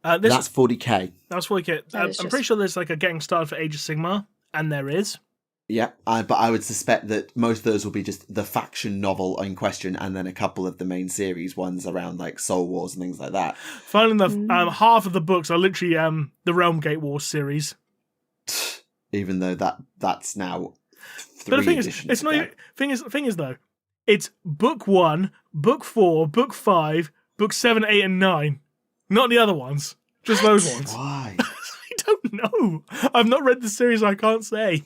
That's 40k. That's 40K. I'm pretty sure there's like a getting started for Age of Sigmar, and there is. Yeah, but I would suspect that most of those will be just the faction novel in question, and then a couple of the main series ones around like Soul Wars and things like that. Finally enough, half of the books are literally the Realm Gate Wars series. Even though that's now 3 but the thing editions. Is, it's not. Thing is though, it's book 1, book 4, book 5, book 7, 8, and 9. Not the other ones. Just those ones. Why? I don't know. I've not read the series. I can't say.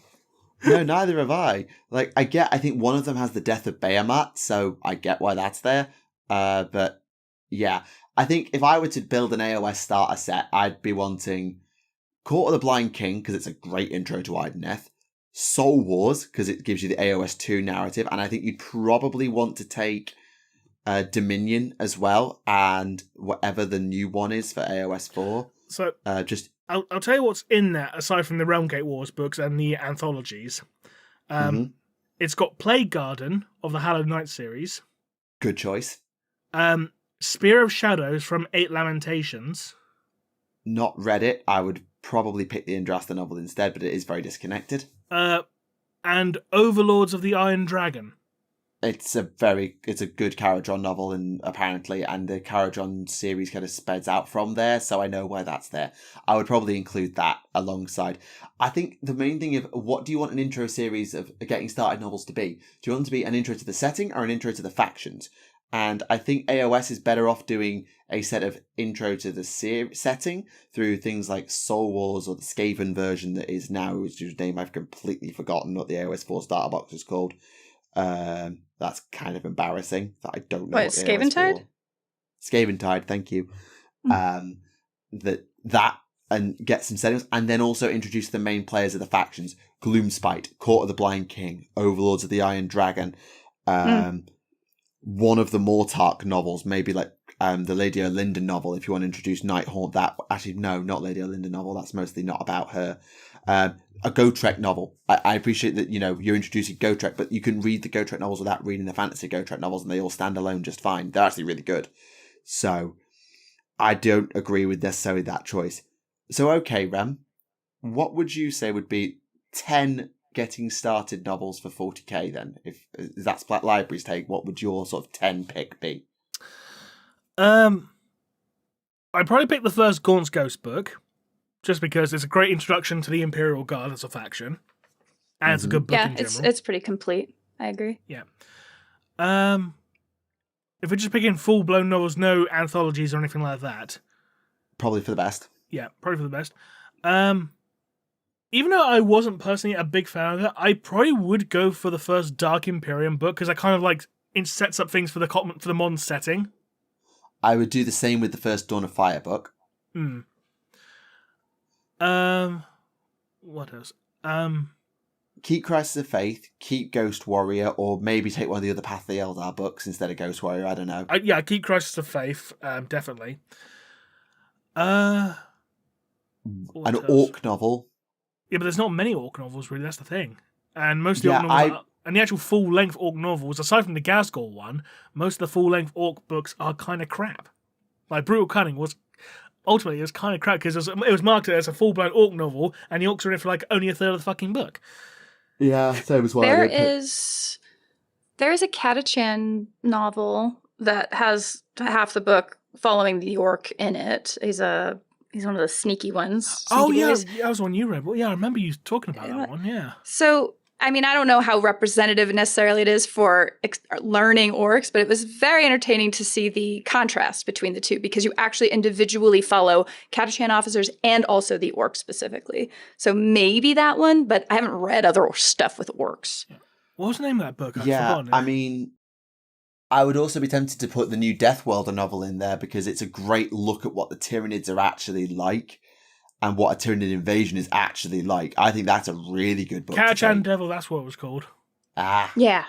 No, neither have I. Like, I think one of them has the death of Behemat, so I get why that's there. But yeah, I think if I were to build an AOS starter set, I'd be wanting Court of the Blind King, because it's a great intro to Ideneth. Soul Wars, because it gives you the AOS 2 narrative, and I think you'd probably want to take Dominion as well, and whatever the new one is for AOS 4. So I'll tell you what's in there, aside from the Realm Gate Wars books and the anthologies. It's got Plague Garden of the Hallowed Knight series. Good choice. Spear of Shadows from 8 Lamentations. Not read it. I would probably pick the Indrasta novel instead, but it is very disconnected. And Overlords of the Iron Dragon. It's a good Caradron novel, and the Caradron series kind of spreads out from there, so I know why that's there. I would probably include that alongside. I think the main thing of what do you want an intro series of getting started novels to be? Do you want them to be an intro to the setting or an intro to the factions? And I think AOS is better off doing a set of intro to the setting through things like Soul Wars or the Skaven version that is now, whose name I've completely forgotten what the AOS 4 starter box is called. That's kind of embarrassing that I don't know. What, Scaventide? Scaventide, thank you. That and get some settings, and then also introduce the main players of the factions: Gloomspite, Court of the Blind King, Overlords of the Iron Dragon. One of the Mortark novels, maybe like the Lady Olinda novel, if you want to introduce Nighthaunt. That actually, no, not Lady Olinda novel. That's mostly not about her. A Gotrek novel. I appreciate that, you're introducing Gotrek, but you can read the Gotrek novels without reading the fantasy Gotrek novels, and they all stand alone just fine. They're actually really good. So, I don't agree with necessarily that choice. So, okay, Rem, what would you say would be 10 getting started novels for 40k then? If that's Black Library's take, what would your sort of 10 pick be? I'd probably pick the first Gaunt's Ghost book, just because it's a great introduction to the Imperial Guard as a faction, and it's a good book in general. It's pretty complete. I agree. Yeah. If we're just picking full-blown novels, no anthologies or anything like that. Probably for the best. Yeah, probably for the best. Even though I wasn't personally a big fan of it, I probably would go for the first Dark Imperium book, because I kind of like it sets up things for the modern setting. I would do the same with the first Dawn of Fire book. What else? Keep Crisis of Faith, keep Ghost Warrior, or maybe take one of the other Path of the Eldar books instead of Ghost Warrior. I don't know. Keep Crisis of Faith, definitely. An Orc novel. Yeah, but there's not many Orc novels, really. That's the thing. And most of the Orc novels and the actual full-length Orc novels, aside from the Gazgol one, most of the full-length Orc books are kind of crap. Like Brutal Cunning was ultimately kind of crap because it was marketed as a full-blown Orc novel, and the Orcs are in it for like only a third of the fucking book. Yeah, same as well. There is a Catachan novel that has half the book following the Orc in it. He's one of the sneaky ones. That was one you read. Well, yeah, I remember you talking about that one. Yeah. So, I mean, I don't know how representative necessarily it is for learning orcs, but it was very entertaining to see the contrast between the two, because you actually individually follow Catachan officers and also the orcs specifically. So maybe that one, but I haven't read other stuff with orcs. Yeah. What was the name of that book? I mean, I would also be tempted to put the new Deathwelder novel in there, because it's a great look at what the Tyranids are actually like and what a Tyranid invasion is actually like. I think that's a really good book. Catachan Devil, that's what it was called. Yeah.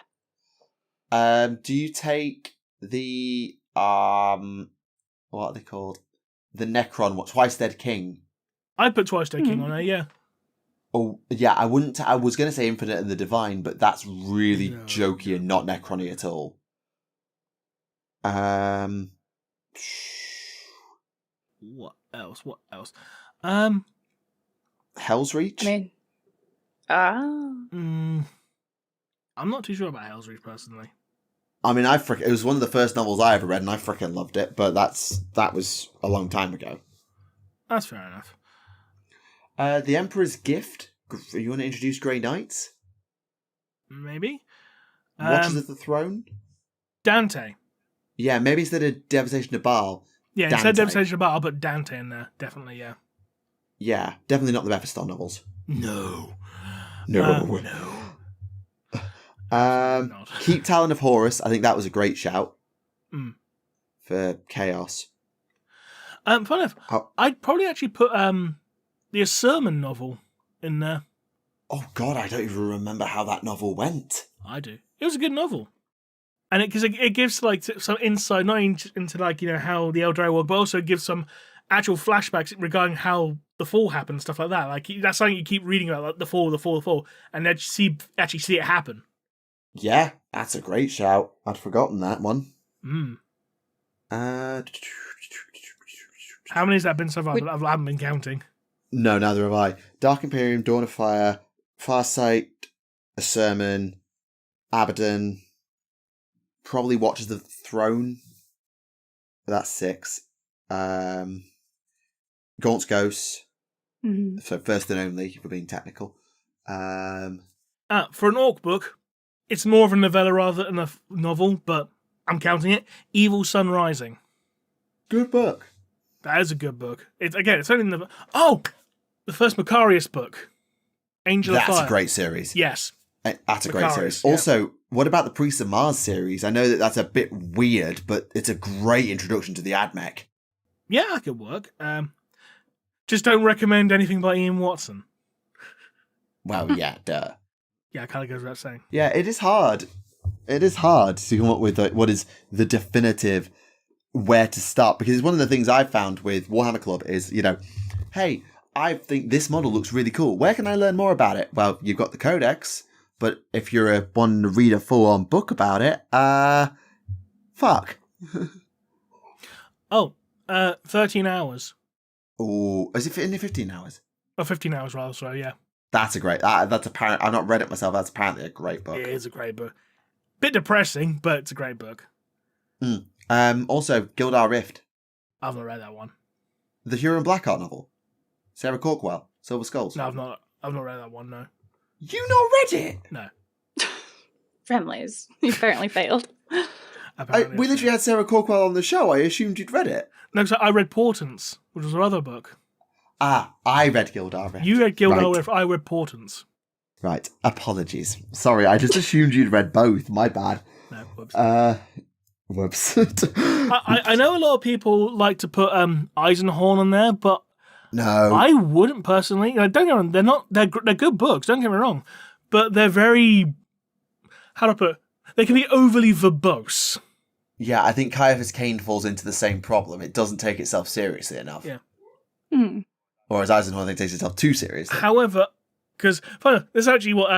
Do you take the what are they called? The Necron, Twice Dead King? I'd put Twice Dead King on there, yeah. Oh, yeah, I wouldn't. I was going to say Infinite and the Divine, but that's really jokey and not Necron-y at all. What else? Hell's Reach? I mean, I'm not too sure about Hell's Reach personally. I mean, it was one of the first novels I ever read, and I freaking loved it. But that was a long time ago. That's fair enough. The Emperor's Gift. You want to introduce Grey Knights? Maybe. Watchers of the Throne. Dante. Yeah, maybe instead of Devastation of Baal. Yeah, Dante. instead of Devastation of Baal, I'll put Dante in there. Definitely, yeah. Yeah, definitely not the Mephiston novels. No. No. Keep Talon of Horus. I think that was a great shout for Chaos. Fun enough, I'd probably actually put the Sermon novel in there. Oh God, I don't even remember how that novel went. I do. It was a good novel, and it gives like some insight, not into like how the Eldrai work, but also gives some actual flashbacks regarding how the fall happened and stuff like that. Like that's something you keep reading about, like the fall, and then actually see it happen. Yeah, that's a great shout. I'd forgotten that one. How many has that been so far? I haven't been counting. No, neither have I. Dark Imperium, Dawn of Fire, Farsight, A Sermon, Abaddon, probably Watchers of the Throne. That's 6. Gaunt's Ghosts. So first and only, if we're being technical. For an orc book, it's more of a novella rather than a novel, but I'm counting it. Evil Sun Rising. Good book. That is a good book. It's only in the first Macarius book, Angel of Fire. That's a great series. Yes, that's a great Macarius, series. yeah. Also, what about the Priests of Mars series? I know that's a bit weird, but it's a great introduction to the AdMech. Yeah, that could work. Just don't recommend anything by Ian Watson. Well, yeah, duh. Yeah, it kind of goes without saying. Yeah, it is hard. It is hard to come up with what is the definitive where to start, because it's one of the things I've found with Warhammer Club is, hey, I think this model looks really cool. Where can I learn more about it? Well, you've got the Codex, but if you're one to read a full-on book about it, fuck. 13 hours. Oh, is it in the 15 hours? Or 15 hours rather, so yeah. That's a great, that's apparent. I've not read it myself. That's apparently a great book. It is a great book. Bit depressing, but it's a great book. Also, Gildar Rift. I've not read that one. The Huron Blackheart novel. Sarah Corkwell, Silver Skulls. No, I've not read that one, no. You not read it? No. Remleiz, you apparently failed. We literally had Sarah Corkwell on the show. I assumed you'd read it. No, because I read Portents, which was her other book. I read Gildar Rift. You read Gildar Rift, I read Portents. Right, apologies. Sorry, I just assumed you'd read both. My bad. No, whoops. Whoops. I know a lot of people like to put Eisenhorn on there, but no, I wouldn't personally. Don't get me wrong, they're good books. Don't get me wrong, but they're very, how do I put it? They can be overly verbose. Yeah, I think Caiaphas Cain falls into the same problem. It doesn't take itself seriously enough. Yeah. Whereas Eisenhorn, I think, takes itself too seriously. However, because this is actually what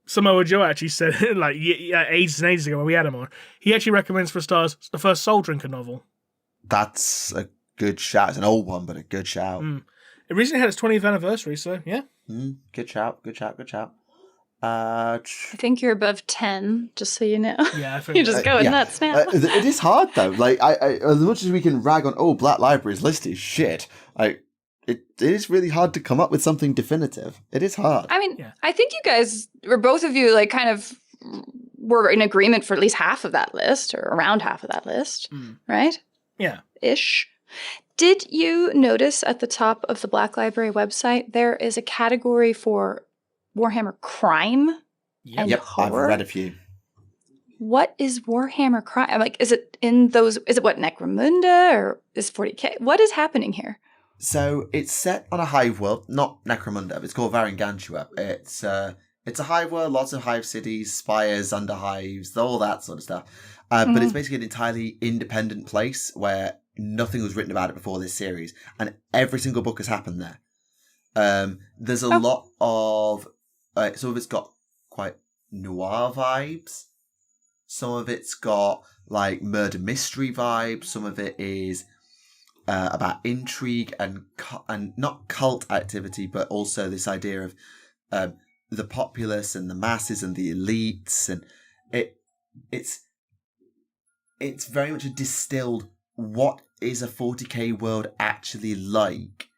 Samoa Joe actually said like ages and ages ago when we had him on. He actually recommends for stars the first Soul Drinker novel. That's a good shout. It's an old one, but a good shout. It recently had its 20th anniversary, so yeah. Good shout. I think you're above 10, just so you know. Yeah, I think you're just going nuts now. It is hard though. Like, I as much as we can rag on, Black Library's list is shit. It is really hard to come up with something definitive. It is hard. I mean, I think you guys, or both of you, like kind of were in agreement for at least half of that list, or around half of that list, right? Yeah. Ish. Did you notice at the top of the Black Library website there is a category for Warhammer crime and horror? I've read a few. What is Warhammer crime? I'm like, is it in those? Is it what Necromunda or is 40K? What is happening here? So it's set on a hive world, not Necromunda, but it's called Varangantua. It's a hive world, lots of hive cities, spires, underhives, all that sort of stuff. But it's basically an entirely independent place where nothing was written about it before this series, and every single book has happened there. There's a lot of some of it's got quite noir vibes. Some of it's got like murder mystery vibes. Some of it is about intrigue and not cult activity, but also this idea of the populace and the masses and the elites, and it's very much a distilled. What is a 40k world actually like?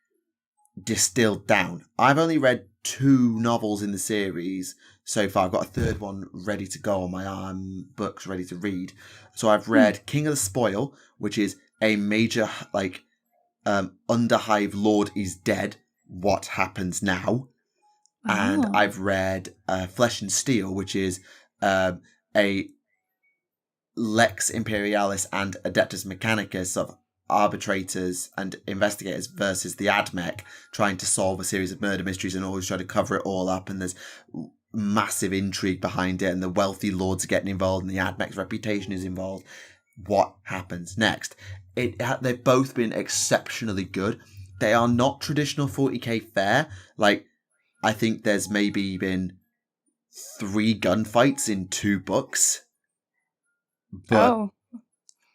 Distilled down. I've only read 2 novels in the series so far. I've got a third one ready to go on my books, ready to read. So I've read King of the Spoil, which is a major Underhive Lord is dead. What happens now? And I've read Flesh and Steel, which is a Lex Imperialis and Adeptus Mechanicus of arbitrators and investigators versus the AdMech trying to solve a series of murder mysteries and always try to cover it all up, and there's massive intrigue behind it, and the wealthy lords are getting involved and the AdMech's reputation is involved. What happens next? They've both been exceptionally good. They are not traditional 40k fare. Like, I think there's maybe been 3 gunfights in 2 books.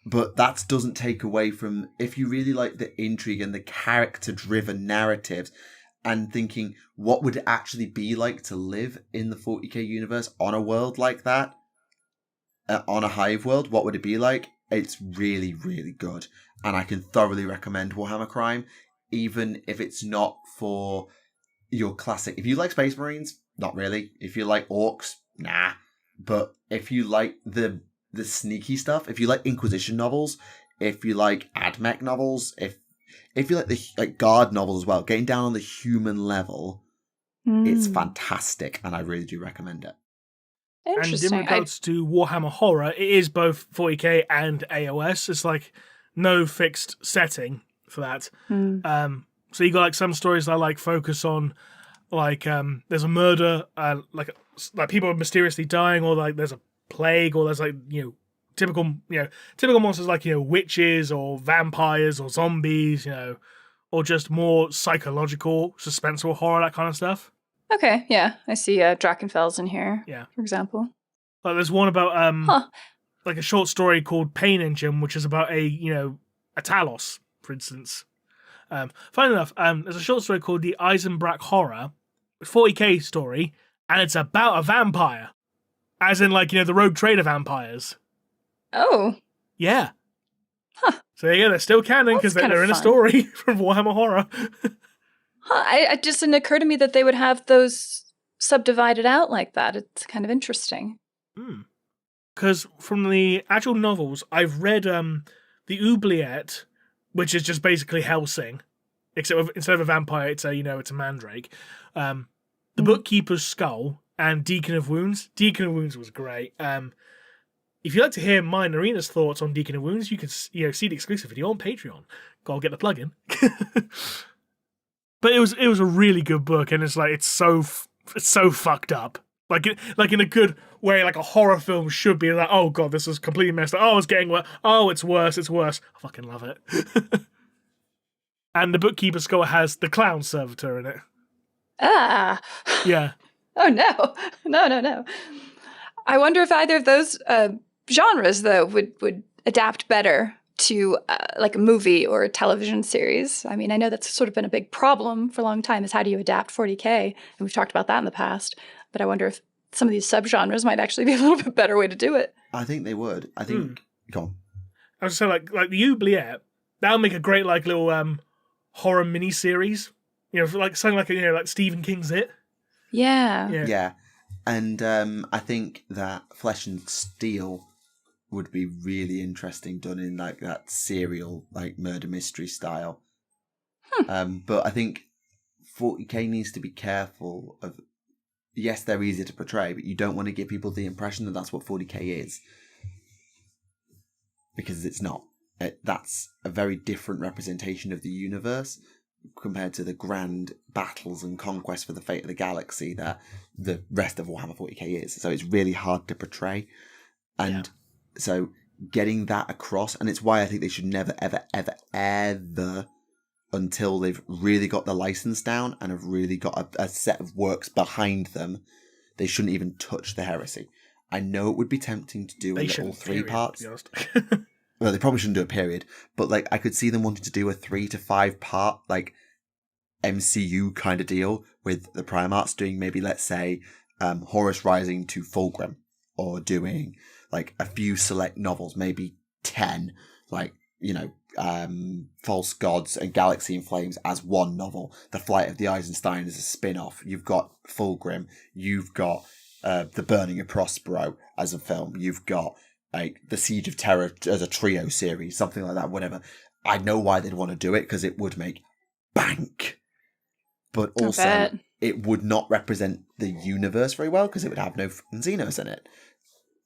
But that doesn't take away from, if you really like the intrigue and the character-driven narratives and thinking, what would it actually be like to live in the 40k universe on a world like that? On a Hive world, what would it be like? It's really, really good. And I can thoroughly recommend Warhammer Crime, even if it's not for your classic. If you like Space Marines, not really. If you like Orcs, nah. But if you like the sneaky stuff, if you like Inquisition novels, if you like AdMech novels, if you like the Guard novels as well, getting down on the human level, it's fantastic, and I really do recommend it. Interesting. And in regards to Warhammer Horror, it is both 40k and AOS. It's like no fixed setting for that. So you got like some stories that like focus on like there's a murder, like people are mysteriously dying, or like there's a plague, or there's like typical monsters like witches or vampires or zombies, or just more psychological suspenseful horror, that kind of stuff. Okay, yeah, I see Drachenfels in here. Yeah, for example. Like there's one about like a short story called Pain Engine, which is about a Talos, for instance. Funny enough, there's a short story called The Eisenbrack Horror, 40k story, and it's about a vampire. As in, like, the Rogue Trader vampires. Oh. Yeah. Huh. So, yeah, they're still canon because they're in a story from Warhammer Horror. It just didn't occur to me that they would have those subdivided out like that. It's kind of interesting. Because from the actual novels, I've read the Oubliette, which is just basically Helsing, except instead of a vampire, it's a mandrake. The Bookkeeper's Skull, and Deacon of Wounds. Deacon of Wounds was great. If you'd like to hear mine and Arena's thoughts on Deacon of Wounds, you can see the exclusive video on Patreon. Go get the plug-in. But it was a really good book, and it's like it's so fucked up. Like in a good way, like a horror film should be. Like, oh god, this is completely messed up. Oh, it's getting worse. Oh, it's worse. It's worse. I fucking love it. And the Bookkeeper's Skull has the Clown Servitor in it. Ah. Yeah. Oh, no. No. I wonder if either of those genres, though, would adapt better to like a movie or a television series. I mean, I know that's sort of been a big problem for a long time, is how do you adapt 40k? And we've talked about that in the past. But I wonder if some of these subgenres might actually be a little bit better way to do it. I think they would. I think... Go on. I was saying, like the Oubliette, that would make a great like little horror mini-series. For like something like like Stephen King's It. Yeah. And I think that Flesh and Steel would be really interesting done in like that serial, like murder mystery style. But I think 40k needs to be careful of. Yes, they're easier to portray, but you don't want to give people the impression that that's what 40k is, because it's not. That's a very different representation of the universe compared to the grand battles and conquests for the fate of the galaxy that the rest of Warhammer 40k is. So it's really hard to portray. And so getting that across, and it's why I think they should never, ever, ever, ever, until they've really got the license down and have really got a set of works behind them, they shouldn't even touch the heresy. I know it would be tempting to do They all shouldn't, three period, parts. to be honest. Well, they probably shouldn't do a period, but like I could see them wanting to do a 3 to 5 part like MCU kind of deal with the Primarchs doing maybe, let's say, Horus Rising to Fulgrim, or doing like a few select novels, maybe 10, like, you know, False Gods and Galaxy in Flames as one novel. The Flight of the Eisenstein is a spin-off. You've got Fulgrim. You've got The Burning of Prospero as a film. You've got like The Siege of Terror as a trio series, something like that, whatever. I know why they'd want to do it, because it would make bank. But also, it would not represent the universe very well, because it would have no fucking Xenos in it.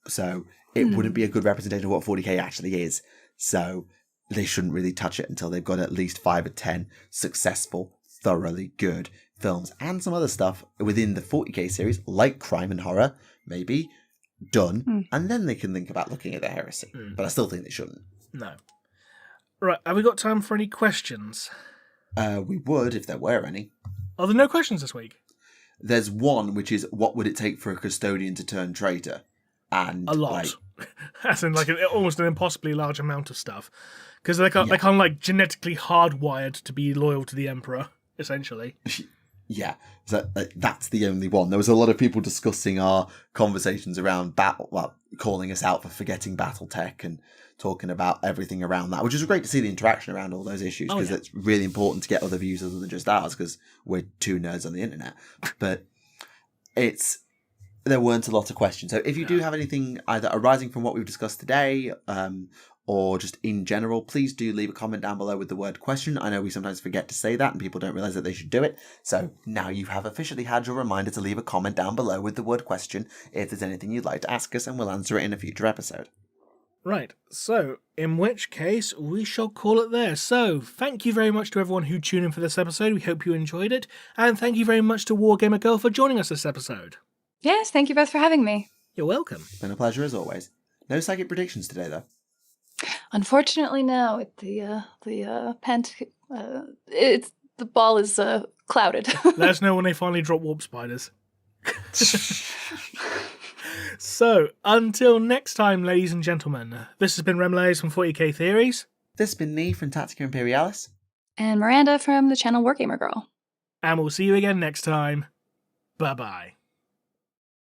So it wouldn't be a good representation of what 40k actually is. So they shouldn't really touch it until they've got at least 5 or 10 successful, thoroughly good films and some other stuff within the 40k series, like crime and horror, maybe, done. And then they can think about looking at the heresy. But I still think they shouldn't. No. Right, have we got time for any questions? We would, if there were any. Are there no questions this week? There's one, which is, what would it take for a custodian to turn traitor? And a lot. Like, as in, like, almost an impossibly large amount of stuff. Because they're kind of like genetically hardwired to be loyal to the Emperor, essentially. Yeah, so that's the only one. There was a lot of people discussing our conversations around calling us out for forgetting BattleTech and talking about everything around that, which is great to see the interaction around all those issues, because it's really important to get other views other than just ours, because we're two nerds on the internet. But there weren't a lot of questions. So if you do have anything either arising from what we've discussed today, or just in general, please do leave a comment down below with the word question. I know we sometimes forget to say that and people don't realise that they should do it. So now you have officially had your reminder to leave a comment down below with the word question if there's anything you'd like to ask us, and we'll answer it in a future episode. Right, so in which case we shall call it there. So thank you very much to everyone who tuned in for this episode. We hope you enjoyed it. And thank you very much to WarGamerGirl for joining us this episode. Yes, thank you both for having me. You're welcome. It's been a pleasure as always. No psychic predictions today though. Unfortunately, no. The ball is clouded. Let us know when they finally drop warp spiders. So, until next time, ladies and gentlemen, this has been Remleiz from 40k Theories. This has been me from Tactica Imperialis. And Miranda from the channel WarGamerGirl. And we'll see you again next time. Bye-bye.